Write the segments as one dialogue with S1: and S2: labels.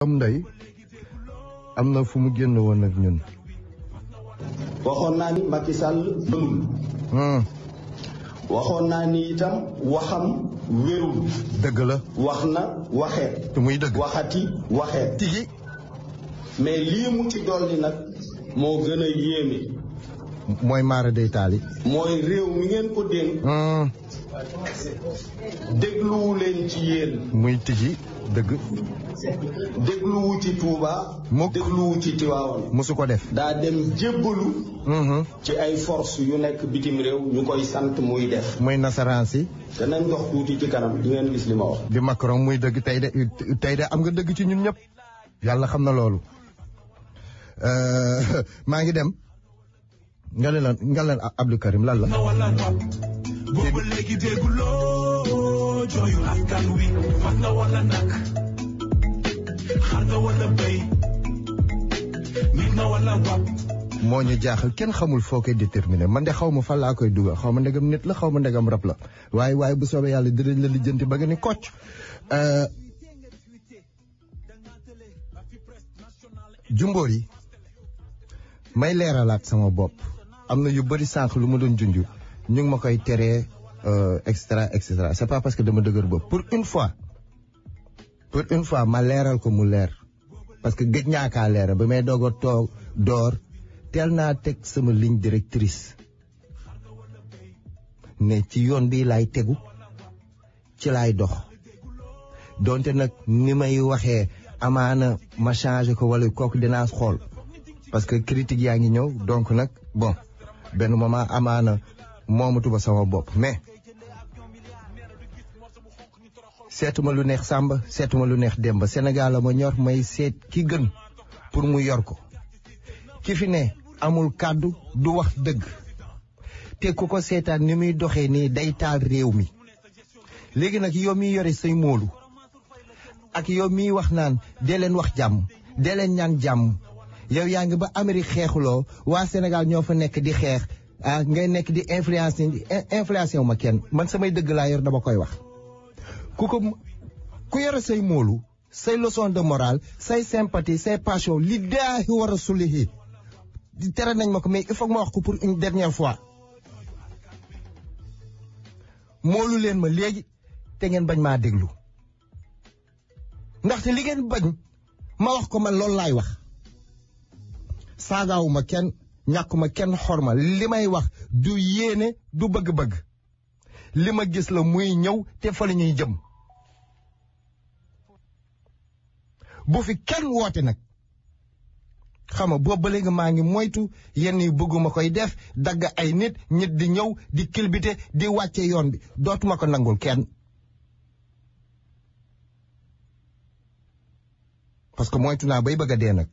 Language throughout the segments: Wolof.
S1: am ndey am na fu mu génn woon ak ñun.
S2: waxoon naa ni Macky Sall mënul. waxoon naa ni itam waxam wérul.
S1: dëgg la.
S2: wax na waxeet.
S1: te muy dëgg.
S2: waxati waxeet.
S1: tigi.
S2: mais lii mu ci dolli nag moo gën a yéeme.
S1: mooy maara day taali.
S2: mooy réew mi ngeen ko dénk. dégluwu leen ci yéen.
S1: muy tigi dëgg.
S2: dégluwu ci Touba.
S1: mukk
S2: dégluwu ci Tiwaawan.
S1: musu ko def.
S2: daa dem jébbalu. ci ay force yu nekk bitim réew ñu koy sant muy def.
S1: muy nasaraan si.
S2: danañ dox tuuti ci kanam di ngeen gis li ma wax.
S1: di Macron muy dëgg tey de am nga dëgg ci ñun ñëpp. yàlla xam na loolu. maa ngi dem. nga leen Abdou Karim lan la.
S3: booba léegi dégguloo jooyu askan wi fas nga wala nag xar nga wala béy nit nga wala wab.
S1: moo ñu jaaxal kenn xamul foo koy déterminer man de xaw ma fan laa koy dugal xaw ma ndegam nit la xaw ma ndegam rab la waaye bu soobee yàlla dinañ la lijjanti ba nga ni kocc. Jumbóor yi may leeralaat sama bopp am na yu bëri sànq lu ma doon junj ñu ngi ma koy teree extra c'est pas parce que dama dëgër bopp pour une fois ma leeral ko mu leer parce que gëj naa kaa leeral ba may doog a toog door teel naa teg sama ligne directrice ne ci yoon bi laay tegu ci laay dox donte nag ni may waxee amaana ma changé ko wala kooku dinaa xool parce que critique yaa ngi ñëw donc nag bon benn moment amaana moomatu ba sama bopp mais seetuma lu neex Samba seetuma lu neex Demba Sénégal la ma ñor may seet ki gën pour mu yor ko ki fi ne amul kàddu du wax dëgg te ku ko seetaan ni muy doxee nii day taal réew mi léegi nag yow miy yore say móolu ak yow miy wax naan dee leen wax jàmm dee leen ñaan jàmm yow yaa ngi ba Amérique xeexuloo waa Sénégal ñoo fa nekk di xeex ngay nekk di influencé wu ma kenn man samay dëgg laa yor dama koy wax ku yore say móolu say leçon de morale say sympathie say passion li daahi war a sulihi di tere nañ ma ko mais il faut ma wax ko pour une dernière fois móolu leen ma léegi te ngeen bañ maa déglu ndaxte li ngeen bañ ma wax ko man loolu laay wax saagaawuma kenn ñàkkuma kenn xorma li may wax du yéene du bëgg-bëgg li ma gis la muy ñëw te fa la ñuy jëm bu fi kenn woote nag xam nga boobu ba léegi maa ngi moytu yenn yi bëgguma koy def dagg ay nit di ñëw di kilbite di wàcce yoon bi dootuma ko nangul kenn parce que moytu naa bay bëgg a dee nag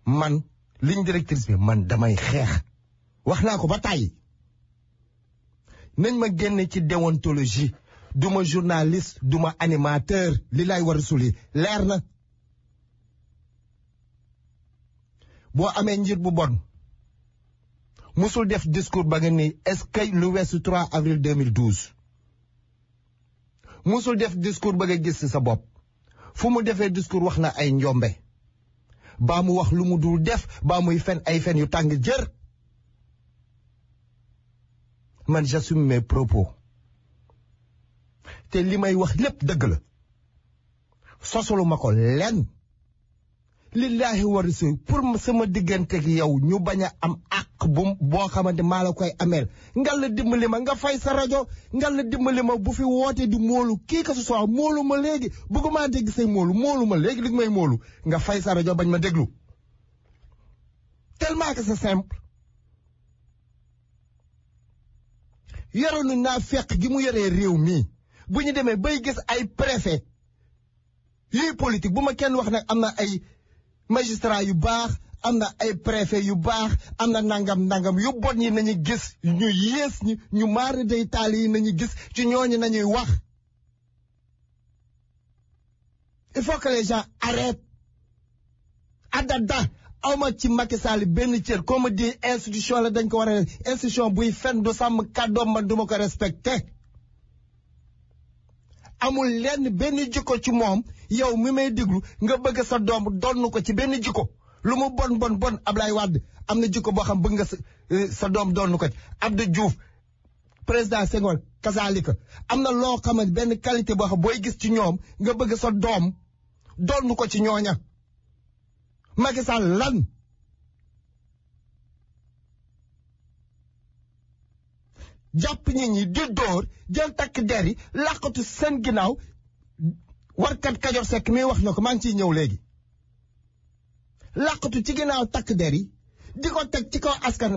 S1: man ligne directrice bi man damay xeex wax naa ko ba tàyyi nañ ma génne ci déontologie duma journaliste duma animateur li lay war a suli leer na boo amee njiit bu bon musul def discours ba nga ni est-ce que lu weesu 3 avril 2012 musul def discours ba nga gis ci sa bopp fu mu defee discours wax na ay njombe baa mu wax lu mu dul def baa muy fen ay fen yu tàng jër man j'assume mes propos te li may wax lépp dëgg la sosalu ma ko lenn lillaahi wa rasul pour sama digganteeg yow ñu bañ a am àq boo xamante maa la koy ameel ngal la dimbali ma nga fay sa rajo ngal la dimbali ma bu fi woote di moolu kii que ce soit moolu ma léegi bëgguma dégg say moolu ma léegi li may moolu nga fay sa rajo bañ ma déglu tellement que c'est simple yoroonu naa fekk gi mu yoree réew mi bu ñu demee bay gis ay préfet yuy politique bu ma kenn wax nag am na ay magistrat yu baax am na ay préfet yu baax am na nangam yu bon yi nañu gis ñu yées ñu maari day taal yi nañu gis ci ñooñu nañuy wax il faut que les gens arrêtent adada awma ci Macky Sall benn cër comme ma di institution la dañ ko war a institution buy fen du sàmm kàddoom man duma ko respecté amul lenn benn jikko ci moom yow mi may déglu nga bëgg sa doom donn ko ci benn jikko lu mu bon Ablaye Wade am na jikko boo xam bëgg nga sa doom donn ko ci Abdou Diouf président Senghor kasaalika am na loo xam ne benn qualité boo xam booy gis ci ñoom nga bëgg sa doom donn ko ci ñooña Macky Sall lan jàpp nit ñi di dóor jël takk der yi làqatu seen ginnaaw warkat Kajoor Sekk mi wax na ko maa ngi ciy ñëw léegi làqatu ci ginnaaw takk der yi di ko teg ci kaw askan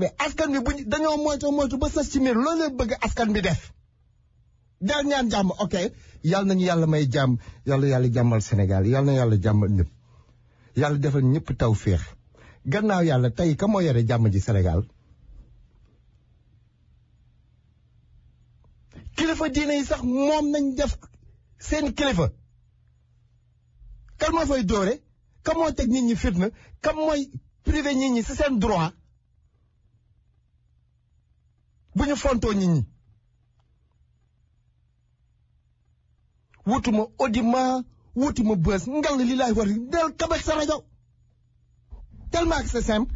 S1: bi buñ dañoo moytu ba sës ci miir loolu leen bëgg askan bi def del ñaan jàmm ok yàlla nañu yàlla may jàmm yàlla jàmmal Sénégal yàlla na yàlla jàmmal ñëpp yàlla defal ñëpp taw féex gannaaw yàlla tey ka moo yore jàmm ji Sénégal kilifa diine yi sax moom nañ def seen kilifa kan moo fay dóore kan moo teg nit ñi fitna kan mooy privé nit ñi ci seen droit bu ñu fontoo nit ñi wutuma audimat wutuma bës ngal li laay war del kabaj sa rajo tellement que c'est simple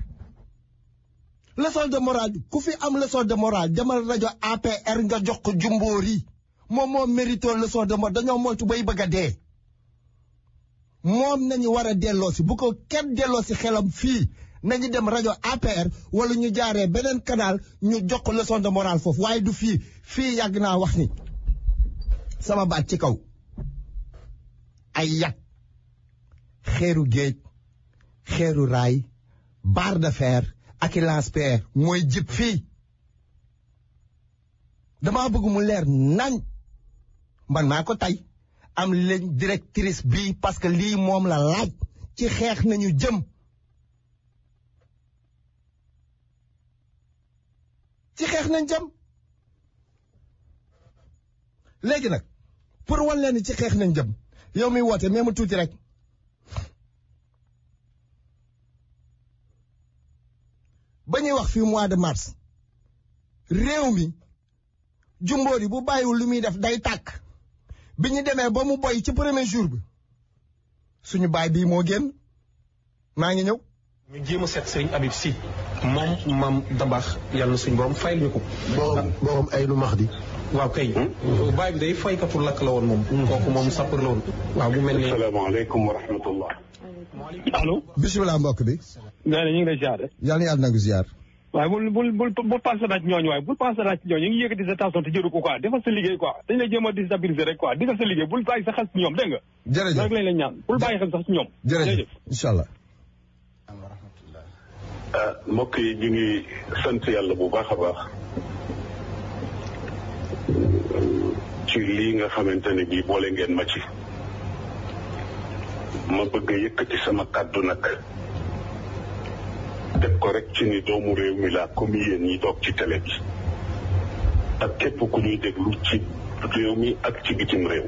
S1: leçon de morale ku fi am leçon de morale demal rajo APR nga jox ko Jumbóori moom moo mérito leçon de morale dañoo moytu bay bëgg a dee moom nañu war a delloo si bu ko kenn delloo si xelam fii nañu dem rajo APR wala ñu jaaree beneen canal ñu jox ko leçon de morale foofu waaye du fii yàgg naa wax ni sama baat ci kaw ay yàq xeeru géej xeeru raay barre de fer ak i lance-pierre mooy jib fii dama bëgg mu leer nañ man maa ko tey am ligne directrice bii parce que lii moom la laaj ci xeex nañu jëm léegi nag pour wan leen ci xeex nañ jëm yow mi woote mais mu tuuti rek ba ñuy wax fii mois de mars réew mi Jumbóori bu bàyyiwul lu muy def day tàkk bi ñu demee ba mu boy ci premier jour bi suñu baay bii moo génn maa ngi ñëw.
S4: ñu jéem a seet Serigne Habib Sy moom maam Dabax yàlla na suñu borom fayal ñu ko.
S5: borom ay nu max di.
S4: waaw kay. baay bi day faykatu lakk la woon moom. kooku moom sapeur la woon. waaw bu mel ni.
S6: asalaamaaleykum wa rahmatullah.
S5: allo.
S1: bisimilah mbokk bi.
S5: nee na ñu ngi lay ziar.
S1: yàlla na yàlla nangu ziar.
S5: waaye bul passé naa ci ñooñu waaye bul passé naa ci ñooñu ñu ngi yëkkati sa tension te jëru ko quoi defal sa liggéey quoi dañ lay jéem a déstabiliser rek quoi defal sa liggéey bul bàyyi sa xel ci ñoom dégg nga.
S1: jërëjëf
S5: rek lañ lay ñaan bul bàyyi xel sax ci ñoom.
S1: jërëjëf incha allah.
S6: mbokk yi ñu ngi sant yàlla bu baax a baax ci lii nga xamante ne bii boole ngeen ma ci ma bëgg a yëkkati sama kàddu nag teg ko rek ci ni doomu réew mi laa comme yéen ñi toog ci télé bi ak képp ku ñuy déglu ci réew mi ak ci bitim réew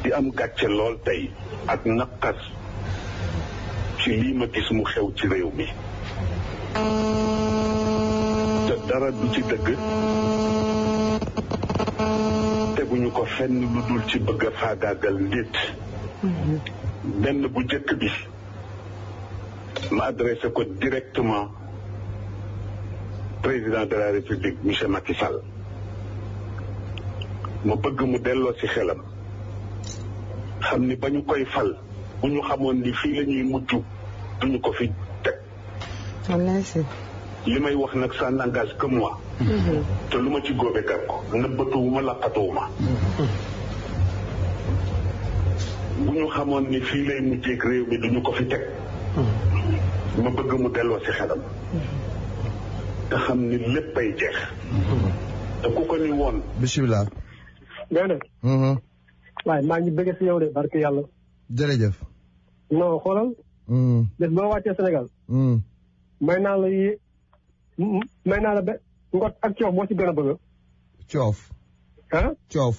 S6: di am gàcce lool tey ak naqar ci lii ma gis mu xew ci réew mi te dara du ci dëgg teguñu ko fenn lu dul ci bëgg a faagaagal nit benn bu jëkk bi ma adressé ko directement président de la république monsieur Macky Sall ma bëgg mu delloo ci xelam xam ni ba ñu koy fal bu ñu xamoon ni fii la ñuy mujj duñu ko fi teg li may wax nag ça n'engage que moi te lu ma ci góobe gar ko nëbbatuwuma laqatuwuma bu ñu xamoon ni fii lay mujjeeg réew mi duñu ko fi teg ma bëgg mu delloo ci xelam te xam ni léppay jeex te ku ko ni woon
S1: bisimilah.
S5: dégg nga. waaye maa ngi bëgg si yow de barke yàlla.
S1: jërëjëf.
S5: non xoolal. bés boo wàccee Sénégal. may naa la ba ngot ak coof boo ci gën a bëgg.
S1: coof.
S5: ah.
S1: coof.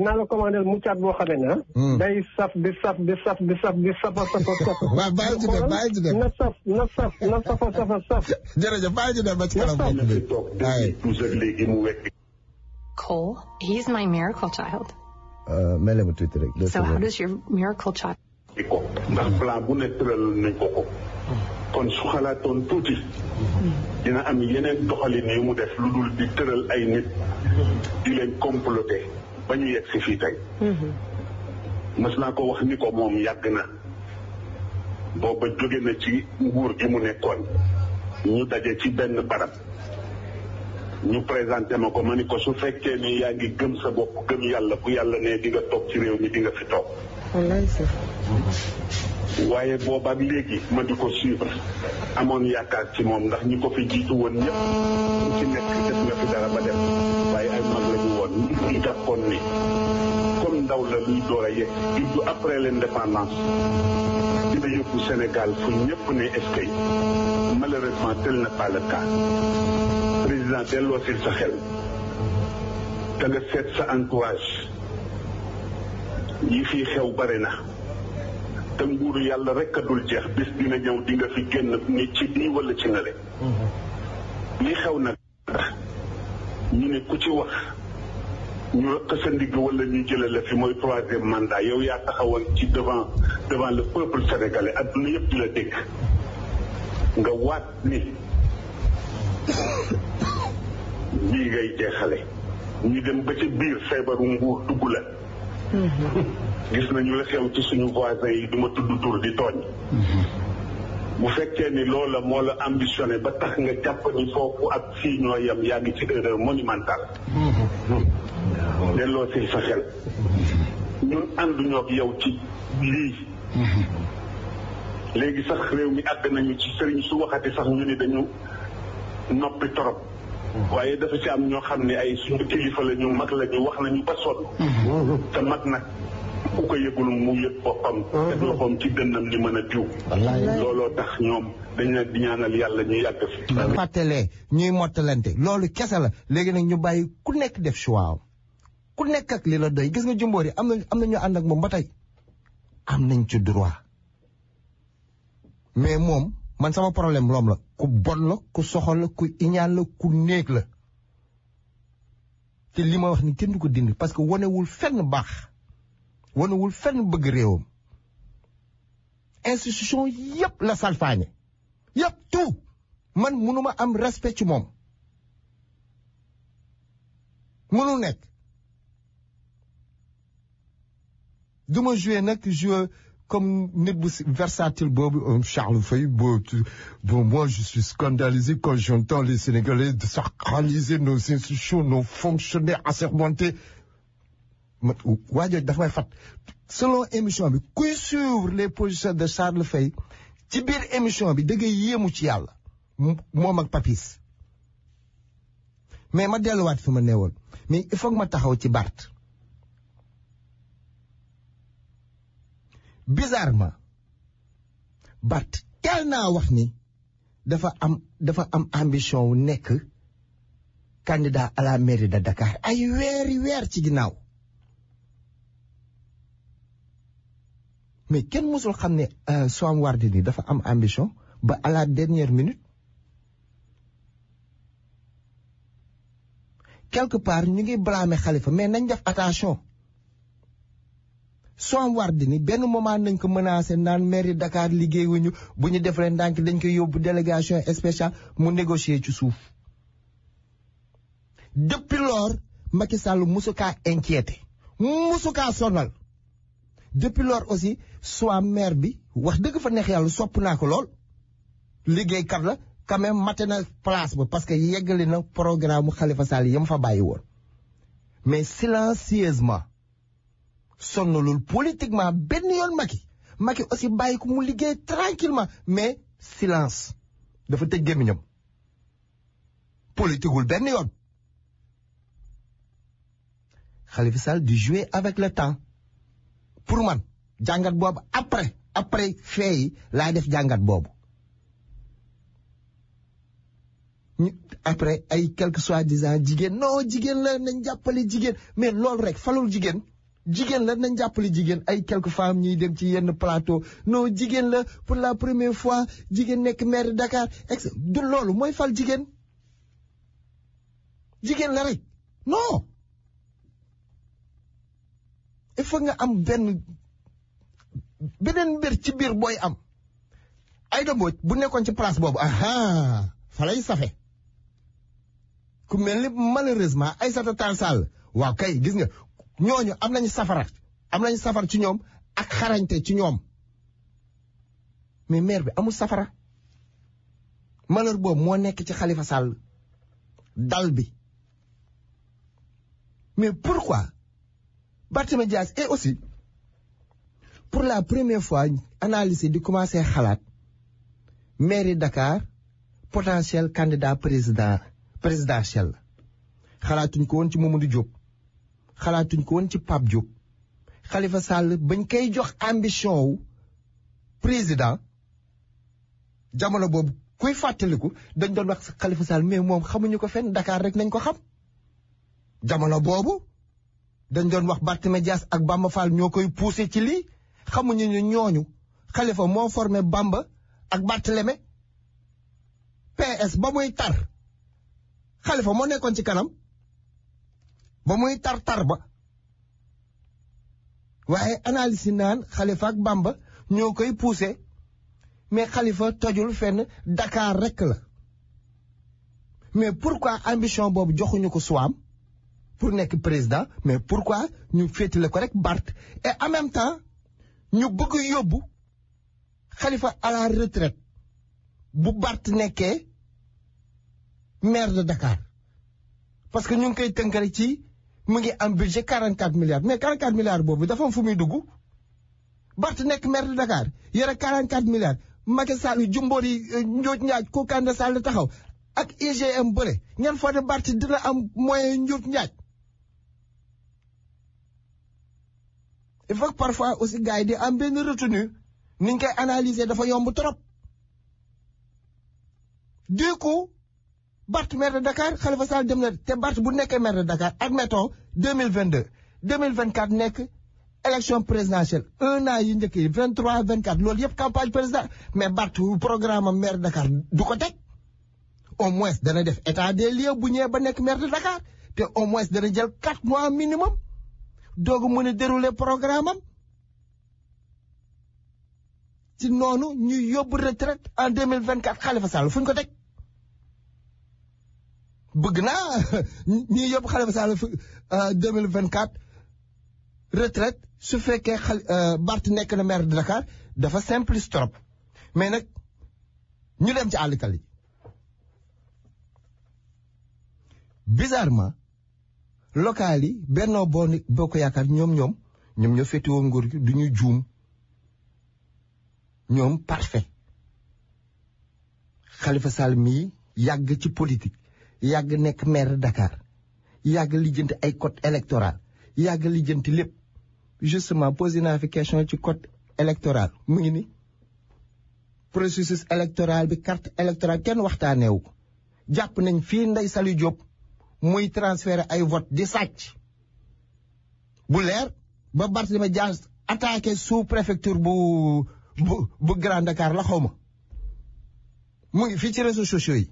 S5: naa la commandé mu caat boo xamee ne day saf di saf di saf di saf di safa safa saf.
S1: waaw bàyyi ci dem bàyyi ci dem.
S5: na safa saf.
S1: jërëjëf bàyyi ci dem ba ci kanam mbokk bi.
S6: toog depuis toujours léegi mu wekk
S7: Cole, he's my miracle child.
S1: mele ma tuuti rek.
S7: So how does your miracle child?
S6: ndax plan bu ne tëral nañ ko. kon su xalaatoon tuuti. dina am yeneen doxalin yu mu def lu dul di tëral ay nit. di leen comploter ba ñu yegg si fii tey. mas naa ko wax ni ko moom yàgg na. booba jóge na ci nguur gi mu nekkoon. ñu daje ci benn barab. ñu présenté ma ko ma ni ko su fekkee ni yaa ngi gëm sa bopp gëm yàlla bu yàlla ne di nga toog ci réew mi di nga fi toog.
S8: wallaay sax.
S6: waaye boobaak léegi ma di ko suivre amoon yaakaar ci moom ndax ñi ko fi jiitu woon ñëpp ñu ci nekk def nga fi dara ba def waaye ay mag la ñu woon ñu jàppoon ni comme ndaw la luy door a yegg juddu après l'indépendance dina yóbbu Sénégal fu ñëpp ne est-ce que malheureusement tel n'est pas le cas. président delloo si sa xel te nga seet sa entourage yi fii xew bare na te nguuru yàlla rek a dul jeex bis dina ñëw di nga fi génn ni ci nii wala ci nale li xew nag ñu ne ku ci wax ñu rëq sa ndigg wala ñu jële la fi mooy 3e mandat yow yaa taxawoon ci devant le peuple sénégalais adduna yëpp di la dégg nga waat ni bii ngay jeexale ñu dem ba ci biir feebaru nguur dugg la gis nañu la xew ci suñu voisins yi duma tudd tur di tooñ bu fekkee ni loola moo la ambitionné ba tax nga jàpp ni foofu ak fii ñoo yem yaa ngi ci erreur monumentale delloo si sa xel ñun ànduñoo ak yow ci lii léegi sax réew mi àgg nañu ci sëriñ su waxati sax ñu ni dañu noppi torop waaye dafa ci am ñoo xam ne ay suñu kilifa la ñu mag la ñu wax nañu ba sonn te mag nag ku ko yëgul mu yëg boppam teg loxoom ci dënnam ni mën a diw looloo tax ñoom dañ leen di ñaanal yàlla ñu yàgg fi
S1: fàttalee ñuy mottalante loolu kese la léegi nag ñu bàyyi ku nekk def choix ku nekk ak li la doy gis nga Jimbori am na ñu ànd ak moom ba tey am nañ ci droit mais moom man sama problème loom la ku bon la ku soxol la ku iñaan la ku néeg la te li ma wax ni kenn du ko dindi parce que wanewul fenn baax wanewul fenn bëgg réewam institution yëpp la salfaañe yëpp tout man mënuma am respect ci moom mënul nekk duma jouer nag jouer comme nit bu versatile boobu Charles Faye bon moi je suis scandalisé quand j'entends les Sénégalais de sacraliser nos institutions nos fonctionnaires assermentés waa jooju dafa may fat selon émission bi kuy suivre les positions de Charles Faye ci biir émission bi da ngay yéemu ci yàlla moom ak Papis mais ma delluwaat fi ma neewoon mais il faut que ma taxaw ci Barth bizarrement Barth teel naa wax ni dafa am ambition wu nekk candidat à la mairie de Dakar ay weer ci ginnaaw mais kenn musul xam ne Soham Wardini dafa am ambition ba à la dernière minute quelque part ñu ngi blâmer Khalifa mais nañ def attention Soham Wardini benn moment nañ ko menacé naan mairie Dakar liggéeyuñu bu ñu def leen ndànk dañ koy yóbbu délégation spéciale mu négocier ci suuf depuis lors Macky Sall musu kaa inquiété musu kaa sonal depuis lors aussi soit maire bi wax dëgg fa neex yàlla sopp naa ko lool liggéeykat la quand même maté na place ba parce que yeggali na programme Khalifa Sall yam fa bàyyi woon mais silencieusement sonnalul politiquement benn yoon Macky aussi bàyyi ko mu liggéey tranquillement mais silence dafa tëj gémmiñam politiqueul benn yoon Khalifa Sall di jouer avec le temps pour man jàngat boobu après fee yi laa def jàngat boobu après ay quelque soi-disant jigéen non jigéen la nañ jàppale jigéen mais loolu rek falul jigéen la nañ jàppale jigéen ay quelques femmes ñuy dem ci yenn plateau non jigéen la pour la première fois jigéen nekk maire de Dakar du loolu mooy fal jigéen la rek non il faut nga am beneen mbir ci biir booy am Aïda Mbodj bu nekkoon ci place boobu fa lay safe ku mel ni malheureusement Aïssata Tall Sall waaw kay gis nga ñooñu am nañu safara ci ñoom ak xarañte ci ñoom mais maire bi amul safara malheur boobu moo nekk ci Khalifa Sall dal bi mais pourquoi Barthélémy Dias et aussi pour la première fois analyse di commencer xalaat mairie Dakar potentiel candidat présidentiel xalaatuñ ko woon ci Mamadou Diop xalaatuñ ko woon ci Pape Diop Khalifa Sall bañ koy jox ambition wu président jamono boobu kuy fàttaliku dañ doon wax Khalifa Sall mais moom xamuñu ko fenn Dakar rek nañ ko xam jamono boobu dañ doon wax Barthélémy Dias ak Bamba Fall ñoo koy poussé ci lii xamuñu ñu ñooñu Khalifa moo formé Bamba ak Barthélémy PS ba muy tar Khalifa moo nekkoon ci kanam ba muy tar ba waaye analyse naan Khalifa ak Bamba ñoo koy poussé mais Khalifa tojul fenn Dakar rek la mais pourquoi ambition boobu joxuñu ko Soham pour nekk président mais pourquoi ñu féetale ko rek Bart et en même temps ñu bëgg yóbbu Khalifa à la retraite bu Bart nekkee maire de Dakar parce que ñu ngi koy tënkale ci mu ngi am budget 44 milliards mais 44 milliards boobu dafa am fu muy dugg Bart nekk maire de Dakar yore 44 milliards Macky Sall jumboor yi njooj njaaj ko Kande Sall taxaw ak IGM bële ngeen foog ne Bart dina am moyen njooj njaaj il faut que parfois aussi gars yi di am benn retenue niñ koy analyser dafa yomb trop du coup Bart maire de Dakar Khalifa Sall dem na te Bart bu nekkee maire de Dakar admettons 2022 2024 nekk élection présidentielle 1 an yi njëkk yi 23 24 loolu yëpp campagne président mais Bart programme am maire de Dakar du ko teg au moins dana def état des lieux bu ñëwee ba nekk maire de Dakar te au moins dana jël 4 mois minimum doogu mën a dérouler programme am ci noonu ñu yóbbu retraite en 2024 Khalifa Sall fu ñu ko teg bëgg naa ñuy yóbbu Khalifa Sall 2024 retraite su fekkee Bart nekk na maire de Dakar dafa simpliste trop mais nag ñu dem ci àllkal yi bizarrement local yi Benno Bokk Yaakaar ñoom ñoo féetewoo nguur gi du ñu juum ñoom parfait Khalifa Sall mii yàgg ci politique yàgg nekk maire de Dakar yàgg lijjanti ay code électoral yàgg lijjanti lépp justement posé naa fi question ci code électoral mu ngi ni processus électoral bi carte électorale kenn waxtaaneewu ko jàpp nañ fii Ndeye Saly Diop muy transférer ay vote di sàcc bu leer ba Barthélémy Dias attaqué sous préfecture bu Grand Dakar la xawma mu ngi fii ci réseaux sociaux yi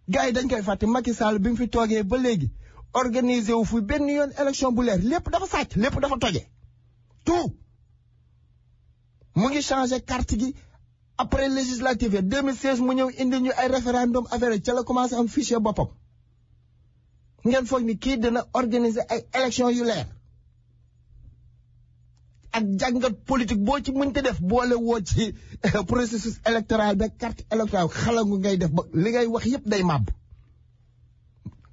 S1: gars yi dañ koy fàtte Macky Sall bi mu fi toogee ba léegi organisé wu fu benn yoon élection bu leer lépp dafa sàcc lépp dafa toje tout mu ngi changé carte gi après législative 2016 mu ñëw indi ñu ay référendum affaire ca la commencé am fichier boppam ngeen foog ni kii dina organiser ay élection yu leer ak jàngat politique boo ci mënte def boole woo ci processus électoral ba carte électorale xalangu ngay def ba li ngay wax yépp day màbb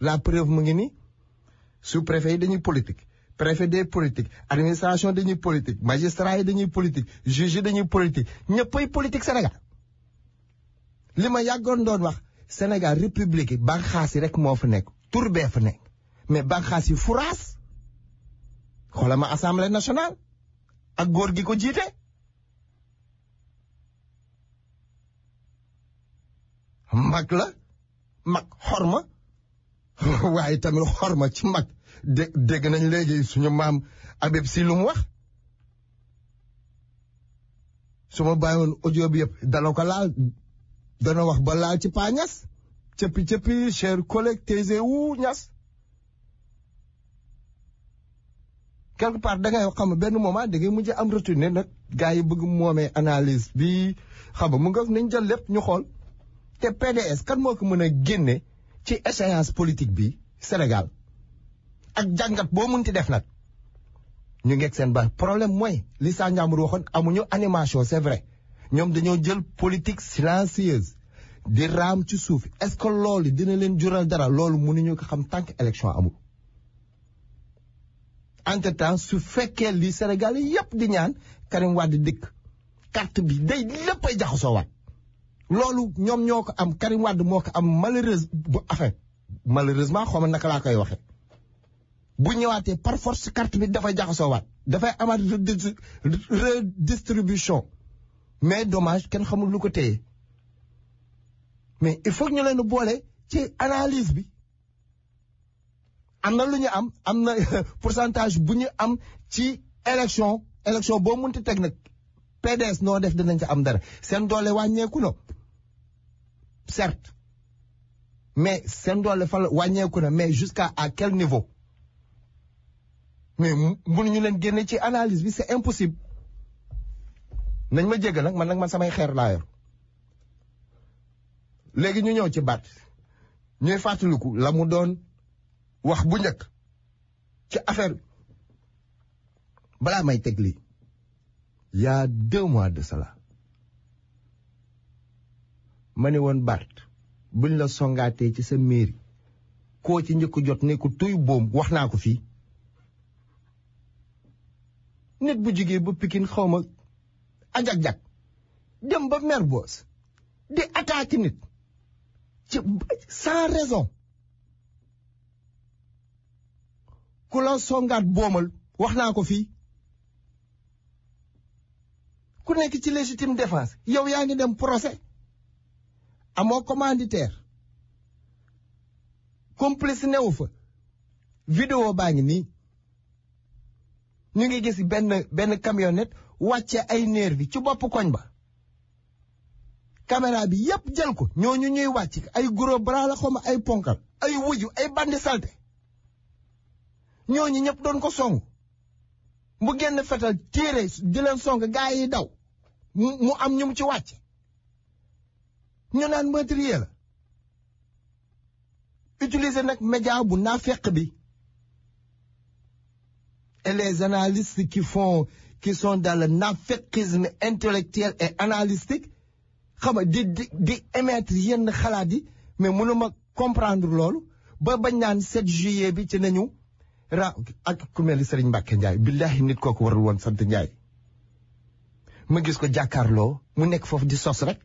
S1: la preuve mu ngi ni sous-préfet yi dañuy politique préfet des politique administration dañuy politique magistrat yi dañuy politique juge yi dañuy politique ñëppay politique Sénégal li ma yàggoon doon wax Sénégal république yi banxaas yi rek moo fa nekk tur bee fa nekk mais banxaas yi furaas xoolal ma assemblée nationale ak góor gi ko jiite mag la mag xorma waaye tamit xorma ci mag dégg nañ léegi suñu maam Habib Sy lu mu wax su ma bàyyiwoon audio bi yëpp dana ko laal dana wax ba laal ci Pa Niass cëppi chers collègues taisez-vous Niass quelque part da ngay xam benn moment da ngay mujj am retourné nag gars yi bëgg moomee analyse bi xam nga mu nga nañ jël lépp ñu xool te PDS kan moo ko mën a génne ci échéance politique bi Sénégal ak jàngat boo mënti def nag ñu ngeeg seen ba problème mooy li Sa Ndiambour waxoon amuñu animation c'est vrai ñoom dañoo jël politique silencieuse di raam ci suuf est-ce que loolu dina leen jural dara loolu mënuñu ko xam tant que élection amul. entre-temps su fekkee li Sénégal yépp di ñaan Karim Wade dikk carte bi day léppay jaxasoo waat loolu ñoom ñoo ko am Karim Wade moo ko am malheureusement xaw ma naka laa koy waxe bu ñëwaatee par force carte bi dafay jaxasoo waat dafay amaat redistribution mais dommage kenn xamul lu ko téye mais il faut que ñu leen boole ci analyse bi am na lu ñu am na pourcentage bu ñu am ci élection boo mënti teg nag PDS noo def dinañ ci am dara seen doole wàññeeku na certes mais seen doole fa wàññeeku na mais jusqu'à quel niveau mais mënuñu leen génne ci analyse bi c'est impossible nañ ma jéggal nag man samay xeer laa yor léegi ñu ñëw ci baat ñuy fàttaliku la mu doon wax bu njëkk ci affaire balaa may teg lii il y a 2 mois de cela ma ne woon Bart buñ la songaatee ci sa mairie koo ci njëkk jot ne ko tuy boom wax naa ko fii nit bu jigee ba Pikine xaw ma ajak-jak dem ba Mermoz di attaquer nit ci sans raison ku la songaat boomal wax naa ko fii ku nekk ci légitime défense yow yaa ngi dem procès amoo commanditaire complice newu fa vidéo baa ngi nii ñu ngi gis benn camionnette wàcce ay nervi ci bopp koñ ba caméra bi yépp jël ko ñooñu ñuy wàcc ay gros bras la xoma ay ponkal ay wuju ay bandi salte ñooñu ñëpp doon ko song mu génn fetal tiire di leen song gaa yi daw mu am ñu mu ci wàcc ñu naan meurtrier la utiliser nag média bu naafeq bi et les analystes qui sont dans le naaféqisme intellectuel et analytique xam nga di émettre yenn xalaat yi mais mënuma comprendre loolu ba bañ naan 7 juillet bi ci nañu ak ku mel ni Serigne Mbacke Ndiaye billahi nit kooku warul woon sant Ndiaye ma gis ko jàkkaarloo mu nekk foofu di sos rek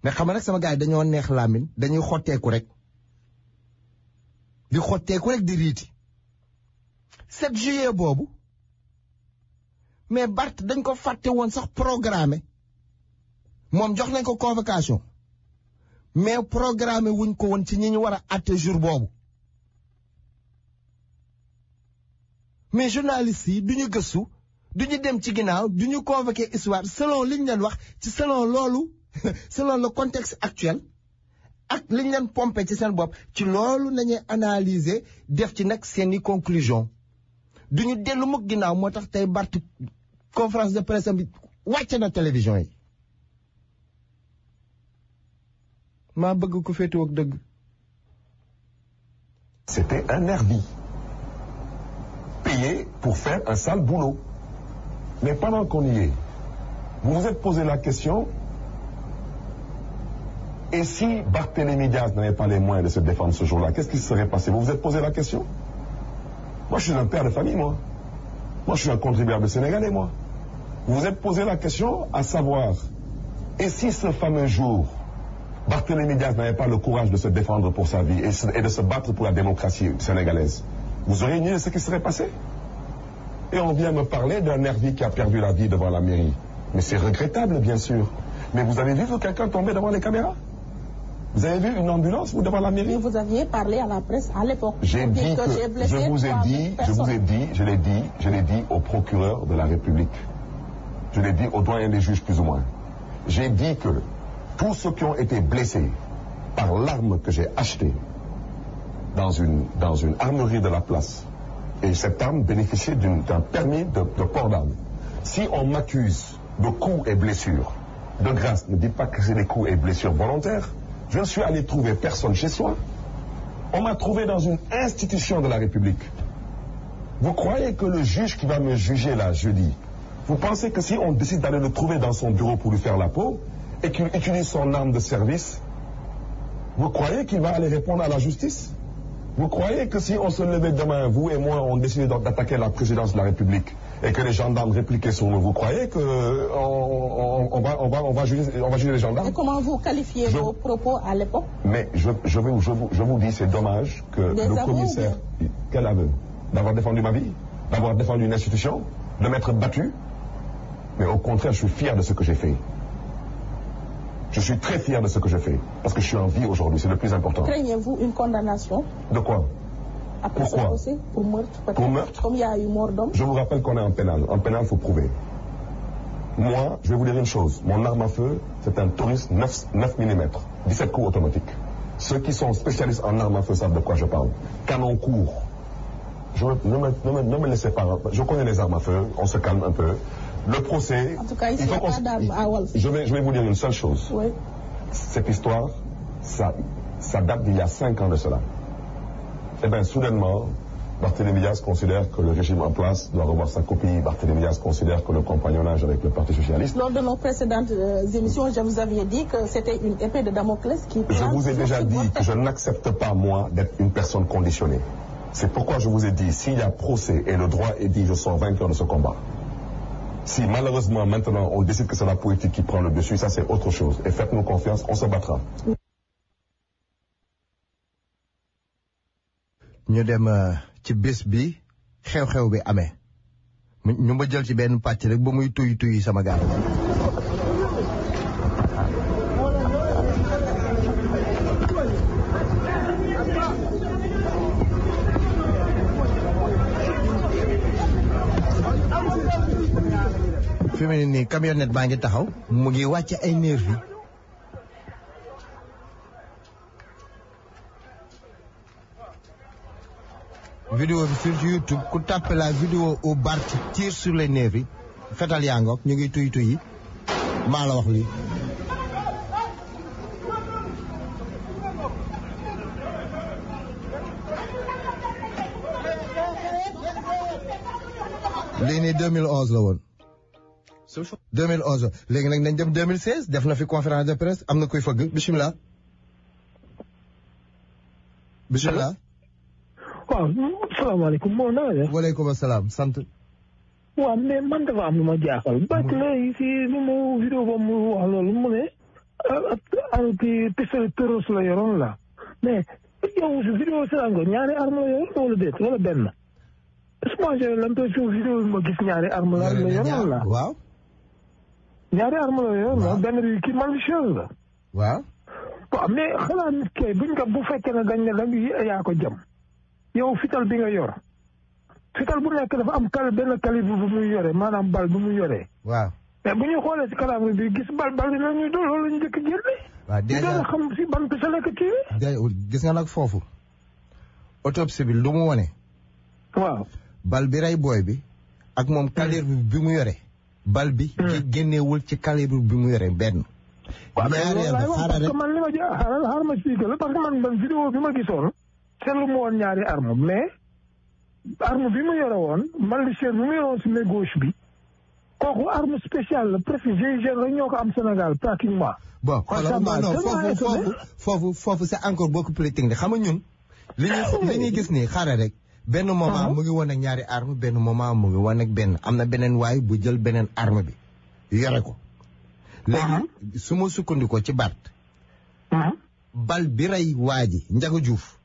S1: mais xam nga nag sama gars yi dañoo neex laamin dañuy xotteeku rek di riiti 7 juillet boobu mais Bart dañ ko fàtte woon sax programmé moom jox nañ ko convocation mais programmé wuñ ko woon ci ñi ñu war a àtte jour boobu mais journalistes yi duñu gëstu duñu dem ci ginnaaw duñu convoqué histoire selon liñ leen wax ci selon loolu selon le contexte actuel ak liñ leen pompé ci seen bopp ci loolu nañuy analyser def ci nag seeni conclusion duñu dellu mukk ginnaaw moo tax tey Bart conférence de presse bi wàcce na télévision yi maa bëgg ko féetewoo ak dëgg.
S8: C'était un nervi payé pour faire un sale boulot. Mais pendant qu'on y est, vous vous êtes posé la question, et si Barthélémy Diaz n'avait pas les moyens de se défendre ce jour-là, qu'est-ce qui se serait passé? Vous vous êtes posé la question? Moi, je suis un père de famille, moi. Moi, je suis un contribuable sénégalais, moi. Vous vous êtes posé la question à savoir, et si ce fameux jour, Barthélémy Diaz n'avait pas le courage de se défendre pour sa vie et de se battre pour la démocratie sénégalaise, vous auriez ignoré ce qui serait passé? Et on vient me parler d'un nervi qui a perdu la vie devant la mairie. Mais c'est regrettable, bien sûr. Mais vous avez vu quelqu'un tomber devant les caméras? Vous avez vu une ambulance ou devant la mairie?
S9: Mais vous aviez parlé à la presse à l'époque.
S8: J'ai dit que je l'ai dit au procureur de la République. Je l'ai dit au doyen des juges, plus ou moins. J'ai dit que tous ceux qui ont été blessés par l'arme que j'ai achetée dans une armerie de la place, Et cette arme bénéficiait d'un permis de port d'arme. Si on m'accuse de coups et blessures, de grâce, ne dites pas que c'est des coups et blessures volontaires. Je ne suis allé trouver personne chez soi. On m'a trouvé dans une institution de la République. Vous croyez que le juge qui va me juger là, jeudi, vous pensez que si on décide d'aller le trouver dans son bureau pour lui faire la peau et qu'il utilise son arme de service, vous croyez qu'il va aller répondre à la justice? Vous croyez que si on se levait demain, vous et moi, on décidait d'attaquer la présidence de la République et que les gendarmes répliquaient sur nous, vous croyez que on va juger les gendarmes?
S9: Et comment vous qualifiez vos propos à l'époque?
S8: Mais je vous dis, c'est dommage que le commissaire... Quel aveu? D'avoir défendu ma vie? D'avoir défendu une institution? De m'être battu? Mais au contraire, je suis fier de ce que j'ai fait. Je suis très fier de ce que je fais, parce que je suis en vie aujourd'hui, c'est le plus important.
S9: Craignez-vous une condamnation?
S8: De quoi?
S9: Après
S8: Pourquoi?
S9: Procès, pour meurtre, peut-être.
S8: Pour meurtre?
S9: Comme il y a eu mort d'homme.
S8: Je vous rappelle qu'on est en pénal. En pénal, il faut prouver. Moi, je vais vous dire une chose. Mon arme à feu, c'est un Taurus 9 mm, 17 coups automatiques. Ceux qui sont spécialistes en armes à feu savent de quoi je parle. Canon court. Ne me laissez pas. Je connais les armes à feu, on se calme un peu. Le procès...
S9: En tout cas, il n'y a pas d'arme à Wolf.
S8: Je vais vous dire une seule chose.
S9: Oui.
S8: Cette histoire, ça date d'il y a 5 ans de cela. Eh bien, soudainement, Barthélémy Diaz considère que le régime en place doit revoir sa copie. Barthélémy Diaz considère que le compagnonnage avec le Parti Socialiste... Lors
S9: de nos précédentes émissions, je vous avais dit que c'était une épée de Damoclès qui...
S8: Je vous ai déjà dit que je n'accepte pas, moi, d'être une personne conditionnée. C'est pourquoi je vous ai dit, s'il y a procès et le droit est dit, je sors vainqueur de ce combat. Si malheureusement maintenant on décide que c'est la politique qui prend le dessus, ça c'est autre chose. Et faites-nous confiance, on se battra.
S1: ñu dem ci bés bi xew-xew bi amee ñu ma jël ci benn pàcc rek ba muy tuy sama gaal. fi mu ne nii camionnette baa ngi taxaw mu ngi wàcc ay nervi vidéo bi sur YouTube ku tapé la vidéo où Barth tire sur les nervis fetal yaa ngoog ñu ngi tuy maa la wax lii lii nii 2011 la woon 2011 léegi nag nañ dem 2016 def na fi conférence de presse am na koy fëgg bisimilah.
S10: waaw salaamaaleykum moo naa def.
S1: waaleykum salaam sant.
S10: waaw mais man dafa am lu ma jaaxal. bàcc léegi si lu mu vidéo ba mu wax loolu mu ne kii pistolet Taurus la yoroon la mais yow si vidéo Sénégal ñaari arme la yoroon wala déet wala benn. est-ce que moi j'ai l'impression vidéo bi ma gis ñaari arme la yoroon la.
S1: waaw.
S10: ñaari arme la yoroon la benn bi kii malicieuse la.
S1: waaw.
S10: waaw mais xanaa nit kay buñ ko bu fekkee ne dañ ne dañ yaa ko jam. yow fital bi nga yor fital bu nekk dafa am benn calibre bu muy yore maanaam bal bu muy yoree.
S1: waaw
S10: mais bu ñu xoolee si calibre bi gis bal bi la ñuy doon loolu la ñu njëkk a génne.
S1: waaw déjà
S10: ñu xam si ban bi sa lekk kii.
S1: gis nga nag foofu autopsie bi lu mu wone.
S10: waaw
S1: bal bi rey booy bi ak moom calibre bi mu yore. bal bi ci génneewul ci calibre bi mu yore benn.
S10: waaw mais loolu laay wax parce que man li ma xaaral ma expliqué la parce que man vidéo bi ma gisoon. seetlu mu woon ñaari arme mais arme bi mu yore woon malicieuse bi mu yore woon si main gauche bi kooku arme spéciale la presque GIGN rek ñoo ko am Sénégal pratiquement.
S1: bon foofu c'est encore beaucoup plus technique xam nga ñun. li ñuy gis nii xaaral rek. benn moment mu ngi woon ak ñaari arme benn moment mu ngi woon ak benn am na beneen waay bu jël beneen arme bi yore ko. léegi su ma sukkandikoo ci Barth. bal bi rey waa ji Ndiaga Diouf.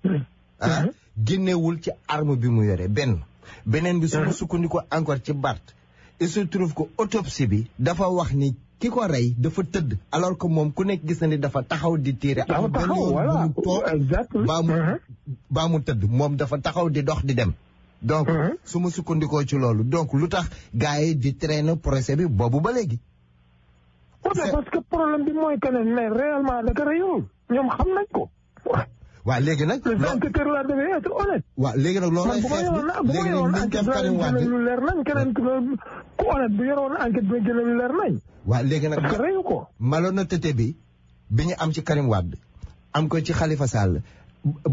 S1: génnewul ci arme bi mu yore beneen bi su ma sukkandikoo encore ci Barth. il se trouve que autopsie bi dafa wax ni ki ko rey dafa tëdd alors que moom ku nekk gis na ni dafa taxaw di tiire.
S10: dafa taxaw voilà
S1: baa mu tëdd moom dafa taxaw di dox di dem. donc su ma sukkandikoo ci loolu donc lu tax gars yi di traîner procès bi boobu ba léegi.
S10: parce que problème bi mooy que ne mais réellement da ko reyul ñoom xam nañ ko.
S1: waaw léegi nag.
S10: les enquêteurs là devaient être honnêtes.
S1: waaw léegi nag loolu ay xeex bi léegi nag nañ def Karim Wade
S10: lu leer nañ keneen ku honnête bu yoroon enquête bi jëlee lu leer nañ.
S1: waaw léegi nag
S10: parce que reyu ko.
S1: malhonnêteté bi ñu am ci Karim Wade am ko ci Khalifa Sall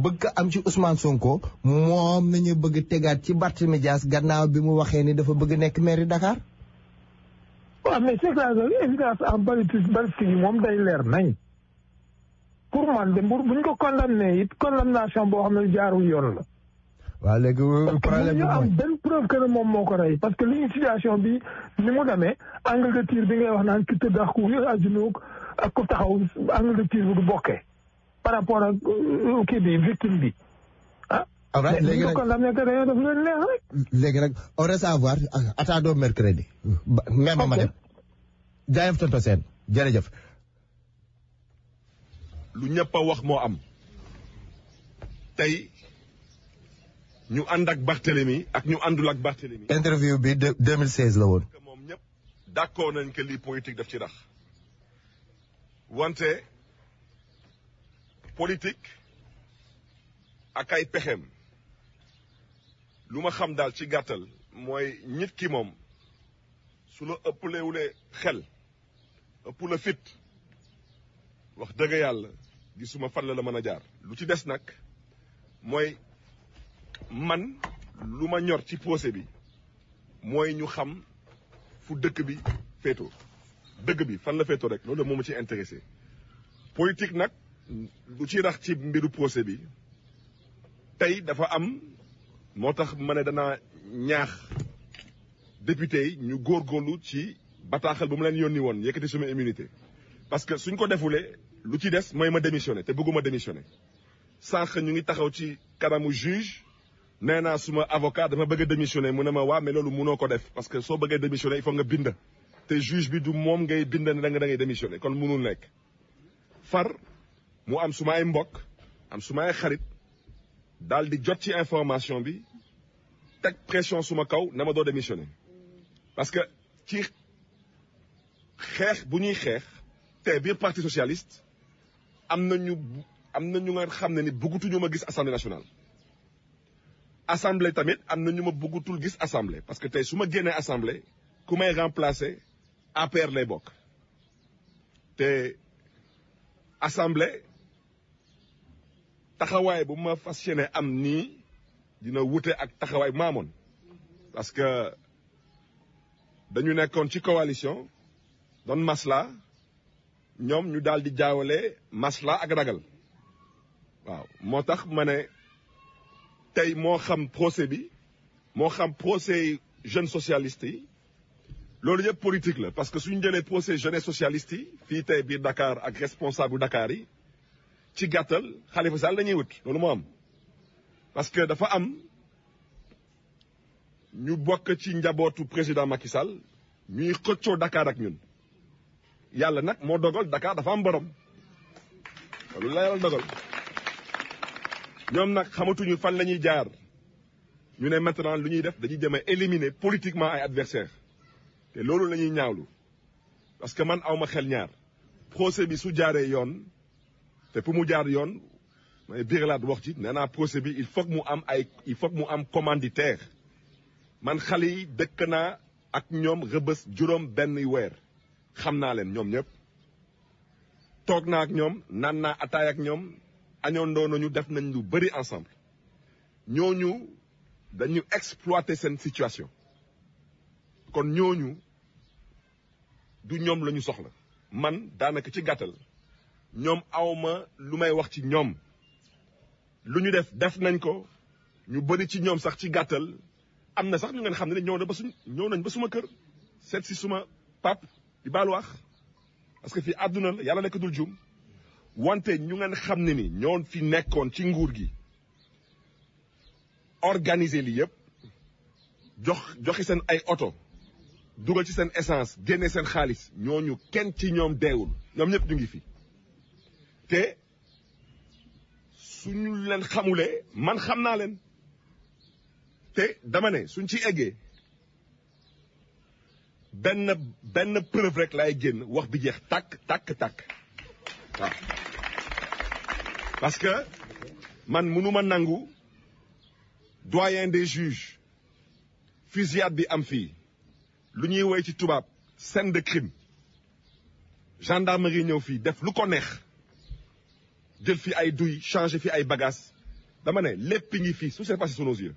S1: bëgg ko am ci Ousmane Sonko moom nañu bëgg tegaat ci Barthélémy Dias gannaaw bi mu waxee ni dafa bëgg nekk maire Dakar.
S10: waaw mais c'est que évidence en balistique yi moom day leer nañ. pour man de buñ ko condamné it condamnation boo xam ne jaarul yoon la.
S1: waaw léegi problème bi
S10: mooy am benn preuve que ne moom moo ko rey parce que li situation bi ni mu demee angle de tir bi ngay wax naan ki tëdd ak ku àdduna ak ku taxaw angle de tir bi du bokkee par rapport ak kii bi victime bi ah.
S1: mais léegi nag
S10: ko condamné que dañoo def leen neex rek.
S1: léegi nag on reste à voir attendons mercredi. même ma dem. jaayef tonto seen jërëjëf.
S8: lu ñëpp a wax moo am tey ñu ànd ak Barthélemy ak ñu àndul ak Barthélemy.
S1: interview bi 2016 la woon.
S8: moom ñëpp d'accord nañ que lii politique daf ci rax wante politique ak ay pexeem lu ma xam daal ci gàttal mooy nit ki moom su la ëppalewulee xel ëpp la fit wax dëgg yàlla gisuma fan la mën a jaar lu ci des nag mooy man lu ma ñor ci procès bi mooy ñu xam fu dëkk bi féetoo dëgg bi fan la féetoo rek loolu moo ma ci intéressé politique nag lu ci rax ci mbiru procès bi tey dafa am moo tax ma ne danaa ñaax député yi ñu góorgóorlu ci bataaxal bu mu leen yónni woon yëkkati suma immunité parce que suñ ko defulee lu ci des mooy ma démissionné te bëgguma démissionné sànq ñu ngi taxaw ci kanamu juge nee naa suma avocat dama bëgg a démissionné mu ne ma waa mais loolu mënoo ko def parce que soo bëggee démissionné il faut nga bind te juge bi du moom ngay bind ne da ngay démissionné kon mënul nekk far mu am suma ay mbokk am suma ay xarit daal di jot ci information bi teg pression suma kaw na ma doo démissionné parce que ci xeex bu ñuy xeex te biir parti socialiste am na ñu nga xam ne ni bëggutuñu ma gis assemblée nationale assemblée tamit am na ñu ma bëggutul gis assemblée parce que tey su ma génnee assemblée ku may remplacer APR lay bokk te assemblée taxawaay bu ma fas yéene am nii dina wute ak taxawaay bu ma amoon parce que dañu nekkoon ci coalition doon masla ñoom ñu daal di jaawale masla ak ragal waaw moo tax ma ne tey moo xam procès bi moo xam procès jeunes socialistes yi loolu yëpp politique la parce que suñu jëlee procès jeunes socialistes yi fii tey biir Dakar ak responsable Dakar yi ci gàttal Khalifa Sall dañuy wut loolu moo am parce que dafa am ñu bokk ci njabootu président Macky Sall ñuy xëccoo Dakar ak ñun yàlla nag moo dogal Dakar dafa am borom loolu la yàlla dogal ñoom nag xamatuñu fan la ñuy jaar ñu ne maintenant lu ñuy def dañuy jëm a éliminer politiquement ay adversaires te loolu la ñuy ñaawlu parce que man awma xel ñaar procès bi su jaaree yoon te pour mu jaar yoon may biiralaat wax ci nee naa procès bi il faut que mu am commanditaire man xale yi dëkk naa ak ñoom rëbës juróom benn weer xam naa leen ñoom ñëpp toog naa ak ñoom naan naa ataay ak ñoom añoondoo nañu def nañ lu bëri ensemble ñooñu dañu exploiter seen situation kon ñooñu du ñoom la ñu soxla man daanaka ci gàttal ñoom awma lu may wax ci ñoom lu ñu def nañ ko ñu bëri ci ñoom sax ci gàttal am na sax ñu ngeen xam ne ñëw nañ ba suma kër seet si suma pap di baalu wax parce que fii àdduna la yàlla nekk dul juum wante ñu ngeen xam ne ni ñoo fi nekkoon ci nguur gi organiser li yëpp joxi seen ay oto dugal ci seen essence génne seen xaalis ñooñu kenn ci ñoom deewul ñoom ñëpp ñu ngi fi te suñu leen xamulee man xam naa leen te dama ne suñ ci eggee benn preuve rek laay génn wax bi jeex tàkk waaw parce que man mënuma nangu doyen des juges fusillade bi am fii lu ñuy woy ci tubaab scène de crime gendarmerie ñëw fii def lu ko neex jël fi ay douille changer fi ay bagages dama ne lépp ngi fii tout s'est passé sous nos yeux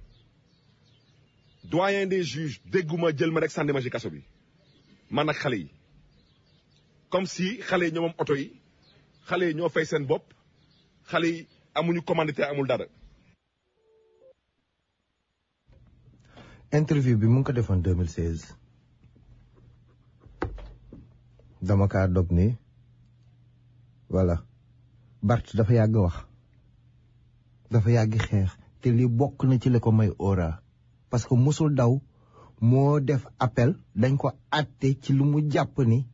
S8: doyen des juges dégguma jël ma rek sànni ma ci kaso bi man ak xale yi comme si xale yi ñoo moom oto yi xale yi ñoo fay seen bopp xale yi amuñu commandité amul dara.
S1: interview bi mu ngi ko defoon 2016 dama kaa dog ni voilà Bart dafa yàgg wax dafa yàgg xeex te li bokk na ci li ko may aura parce que musul daw moo def appel dañ ko atte ci lu mu jàpp ni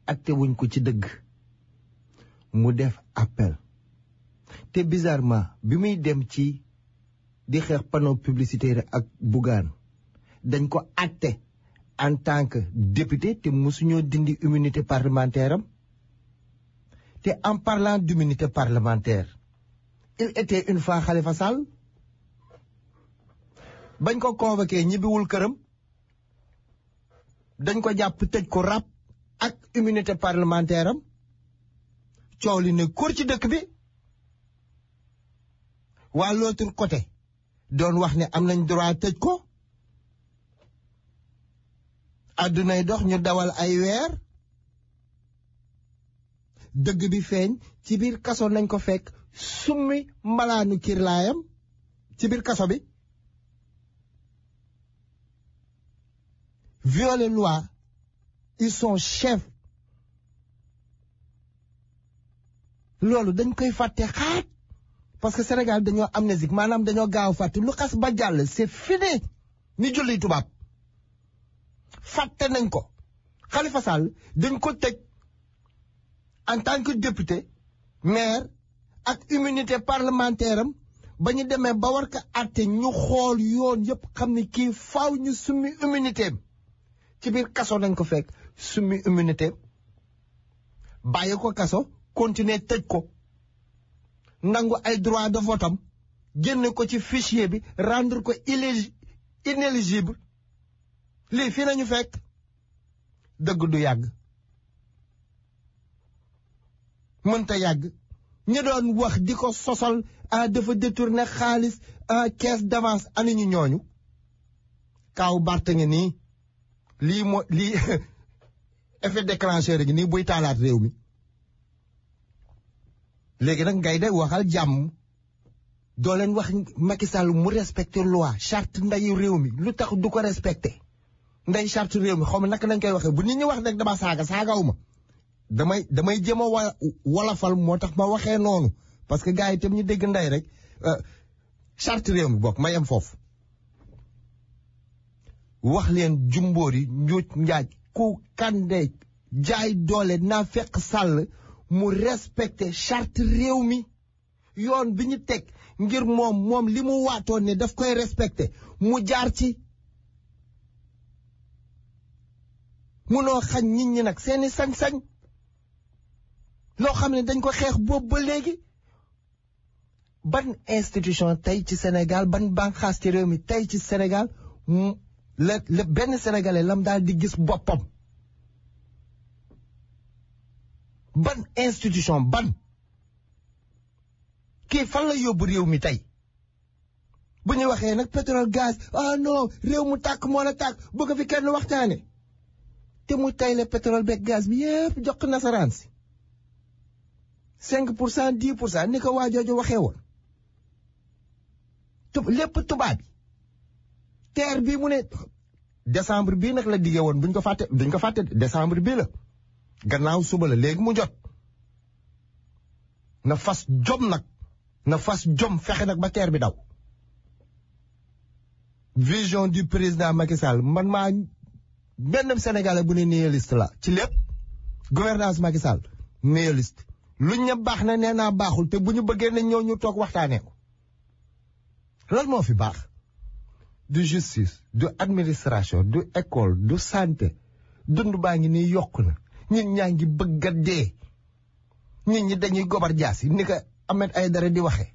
S1: atte wuñ ko ci dëgg mu def appel te bizarrement bi muy dem ci di xeex panneau publicitaire ak Bougane dañ ko atte en tant que député te musuñoo dindi immunité parlementaire am te en parlant d'immunité parlementaire il était une fois Khalifa Sall bañ ko convoqué ñibbiwul këram dañ ko jàpp tëj ko rap ak immunité parlementaire am coow li ne kur ci dëkk bi waa l'autre côté doon wax ne am nañ droit tëj ko àddunay dox ñu dawal ay weer dëgg bi feeñ ci biir kaso nañ ko fekk summi mbalaanu kirlaayam ci biir kaso bi violer loi ils sont chefs loolu dañ koy fàtte xaat parce que Sénégal dañoo amnésique maanaam dañoo gaaw fàtte lu xas ba jàll c'est fini ni julli tubaab fàtte nañ ko Khalifa Sall dañ ko tëj en tant que député maire ak immunité parlementaire am ba ñu demee ba war ko àtte ñu xool yoon yëpp xam ne kii faaw ñu summi immunité am ci biir kaso nañ ko fekk summi immunité bàyyi ko kaso continuer tëj ko nangu ay droit de vote am génne ko ci fichier bi rendre ko inéligible lii fii nañu fekk dëgg du yàgg mënta yàgg ñu doon wax di ko sosal dafa détourné xaalis caisse d'avance ani ñu ñooñu kaaw Bart ngi nii lii moo lii effet déclencheur gi nii buy taalaat réew mi léegi nag ngay de waxal jàmm doo leen wax Macky Sall mu respecté loi charte ndayu réew mi lu tax du ko respecté nday charte réew mi xaw ma naka lañ koy waxee bu nit ñi wax nag dama saagaw ma damay jéem a wolofal moo tax ma waxee noonu parce que gars yi itam ñu dégg nday rek charte réew mi bokk ma yem foofu wax leen jumbóor yi njuuj njaaj ku kande jaay doole naa fekk Sall mu respecté charte réew mi yoon bi ñu teg ngir moom li mu waatoon ne daf koy respecté mu jaar ci munoo xañ nit ñi nag seeni sañ-sañ loo xam ne dañ ko xeex boobu ba léegi ban institution tey ci Sénégal ban bànqaas ci réew mi tey ci Sénégal le benn sénégalais lam daal di gis boppam ban institution ban kii fan la yóbbu réew mi tey bu ñu waxee nag pétrole gaz non réew mu tàkk moo la tàkk bu ko fi kenn waxtaane te mu tey le pétrole beeg gaz bi yépp jox nasaraan si 5% 10% ni ko waa jooju waxee woon lépp tubaab bi terre bi mu ne décembre bii nag la diggee woon duñ ko fàtte décembre bii la gannaaw suba la léegi mu jot na fas jom fexe nag ba terre bi daw vision du président Macky Sall man maa benn Sénégalais bu ne nihiliste la ci lépp gouvernance Macky Sall nihiliste luñ ne baax na nee naa baaxul te bu ñu bëggee nañ ñëw ñu toog waxtaanee ko lan moo fi baax du justice du administration du école du santé dund baa ngi nii yokku na nit ñaa ngi bëgg a dee nit ñi dañuy gobar jaas yi ni ko Ahmed Aïdara di waxee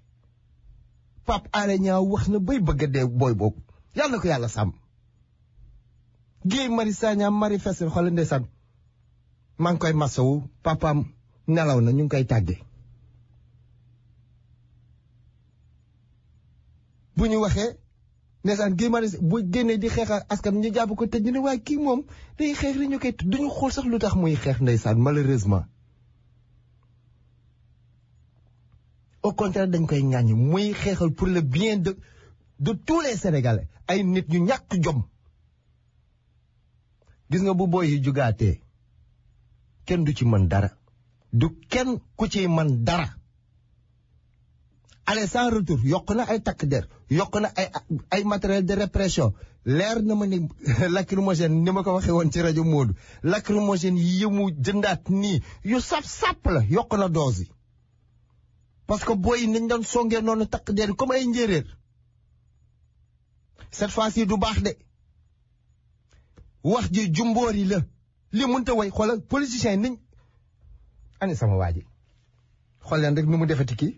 S1: Pape Alé Niang wax na bay bëgg a dee booy boobu yàlla na ko yàlla sàmm. Guy Marius Sagna manifeste xoolal ndeysaan maa ngi koy masawu papaam nelaw na ñu ngi koy tàggee. bu ñu waxee ndeysaan Guy Marius bu génnee di xeex ak askan ñu jàpp ko tëj ñu ne waaye kii moom day xeex li ñu koy duñu xool sax lu tax muy xeex ndeysaan malheureusement. au contraire dañ koy ŋàññi muy xeexal pour le bien de tous les Sénégalais ay nit ñu ñàkk jom. gis nga bu booy yi jugaatee kenn du ci mën dara du kenn ku ci mën dara. allez sans retour yokk na ay takk der yokk na ay matériel de répression leer na ma ni lacrymogène ni ma ko waxee woon ci rajo Modou lacrymogène yi mu jëndaat nii yu sap la yokk na dose yi. parce que booy yi nañ doon songee noonu takk der comme ay njéeréer cette fois-ci du baax de wax ji jumboor yi la li mënta way xoolal politiciens yi niñ ani sama waa ji xool leen rek nu mu defati kii.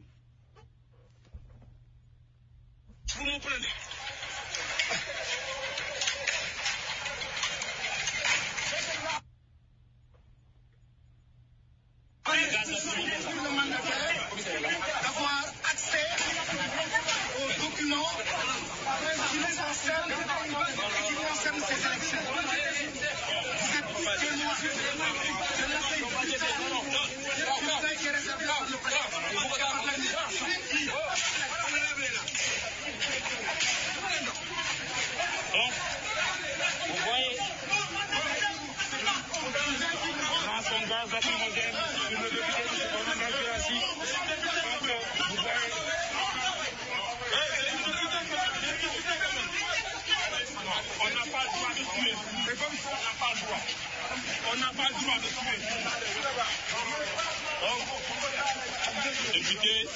S11: On n'a pas le droit de tuer. Député.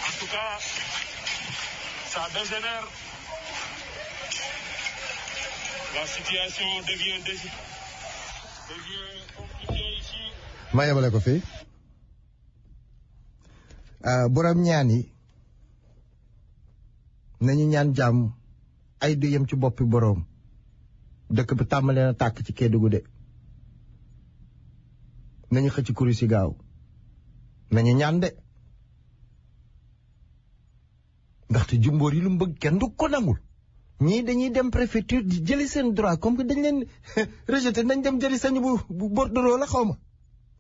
S11: En tout cas, ça dégénère. La situation devient compliquée ici.
S1: ma yebale ko fii. borom ñaan yi nañu ñaan jàmm ay du yem ci boppi borom dëkk bi tàmbalee na tàkk ci Kédougou de nañu xëcc kurus yi gaaw nañu ñaan de ndaxte jumboor yi lu mu bëgg kenn du ko nangul ñii dañuy dem préfecture di jëli seen droit comme que dañ leen rejeté nañ dem jëli sañu bu bordereau la xaw ma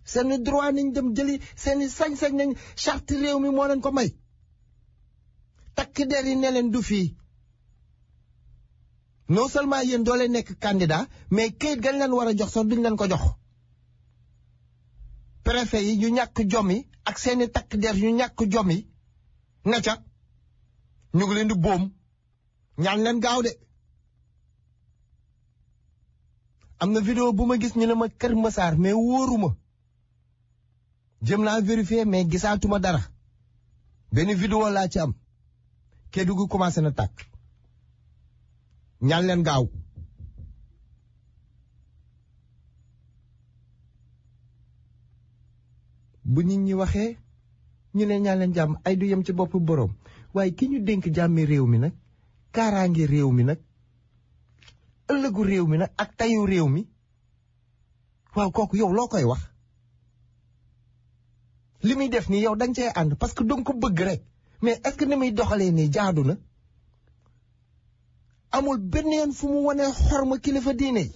S1: seen droit nañ dem jëli seen sañ-sañ nañ charte réew mi moo leen ko may takk der yi ne leen du fii non seulement yéen doo leen nekk candidat mais kayit gañ leen war a jox sax duñ leen ko jox préfet yi ñu ñàkk jom yi ak seeni takk der ñu ñàkk jom yi na ca ñu ngi leen di boom ñaan leen gaaw de am na vidéo bu ma gis ñu ne ma Kër Massar mais wóoruma jëm naa vérifier mais gisaatuma dara benn vidéo laa ci am Kédougou commencé na tàkk ñaan leen gaaw bu nit ñi waxee ñu ne ñaan leen jàmm ay du yem ci bopp boroom waaye ki ñu dénk jàmmi réew mi nag kaaraange réew mi nag ëllëgu réew mi nag ak tayu réew mi waaw kooku yow loo koy wax li muy def nii yow danga cee ànd parce que danga ko bëgg rek mais est-ce que ni muy doxalee nii jaadu na amul benn yoon fu mu wane xorma kilifa diine yi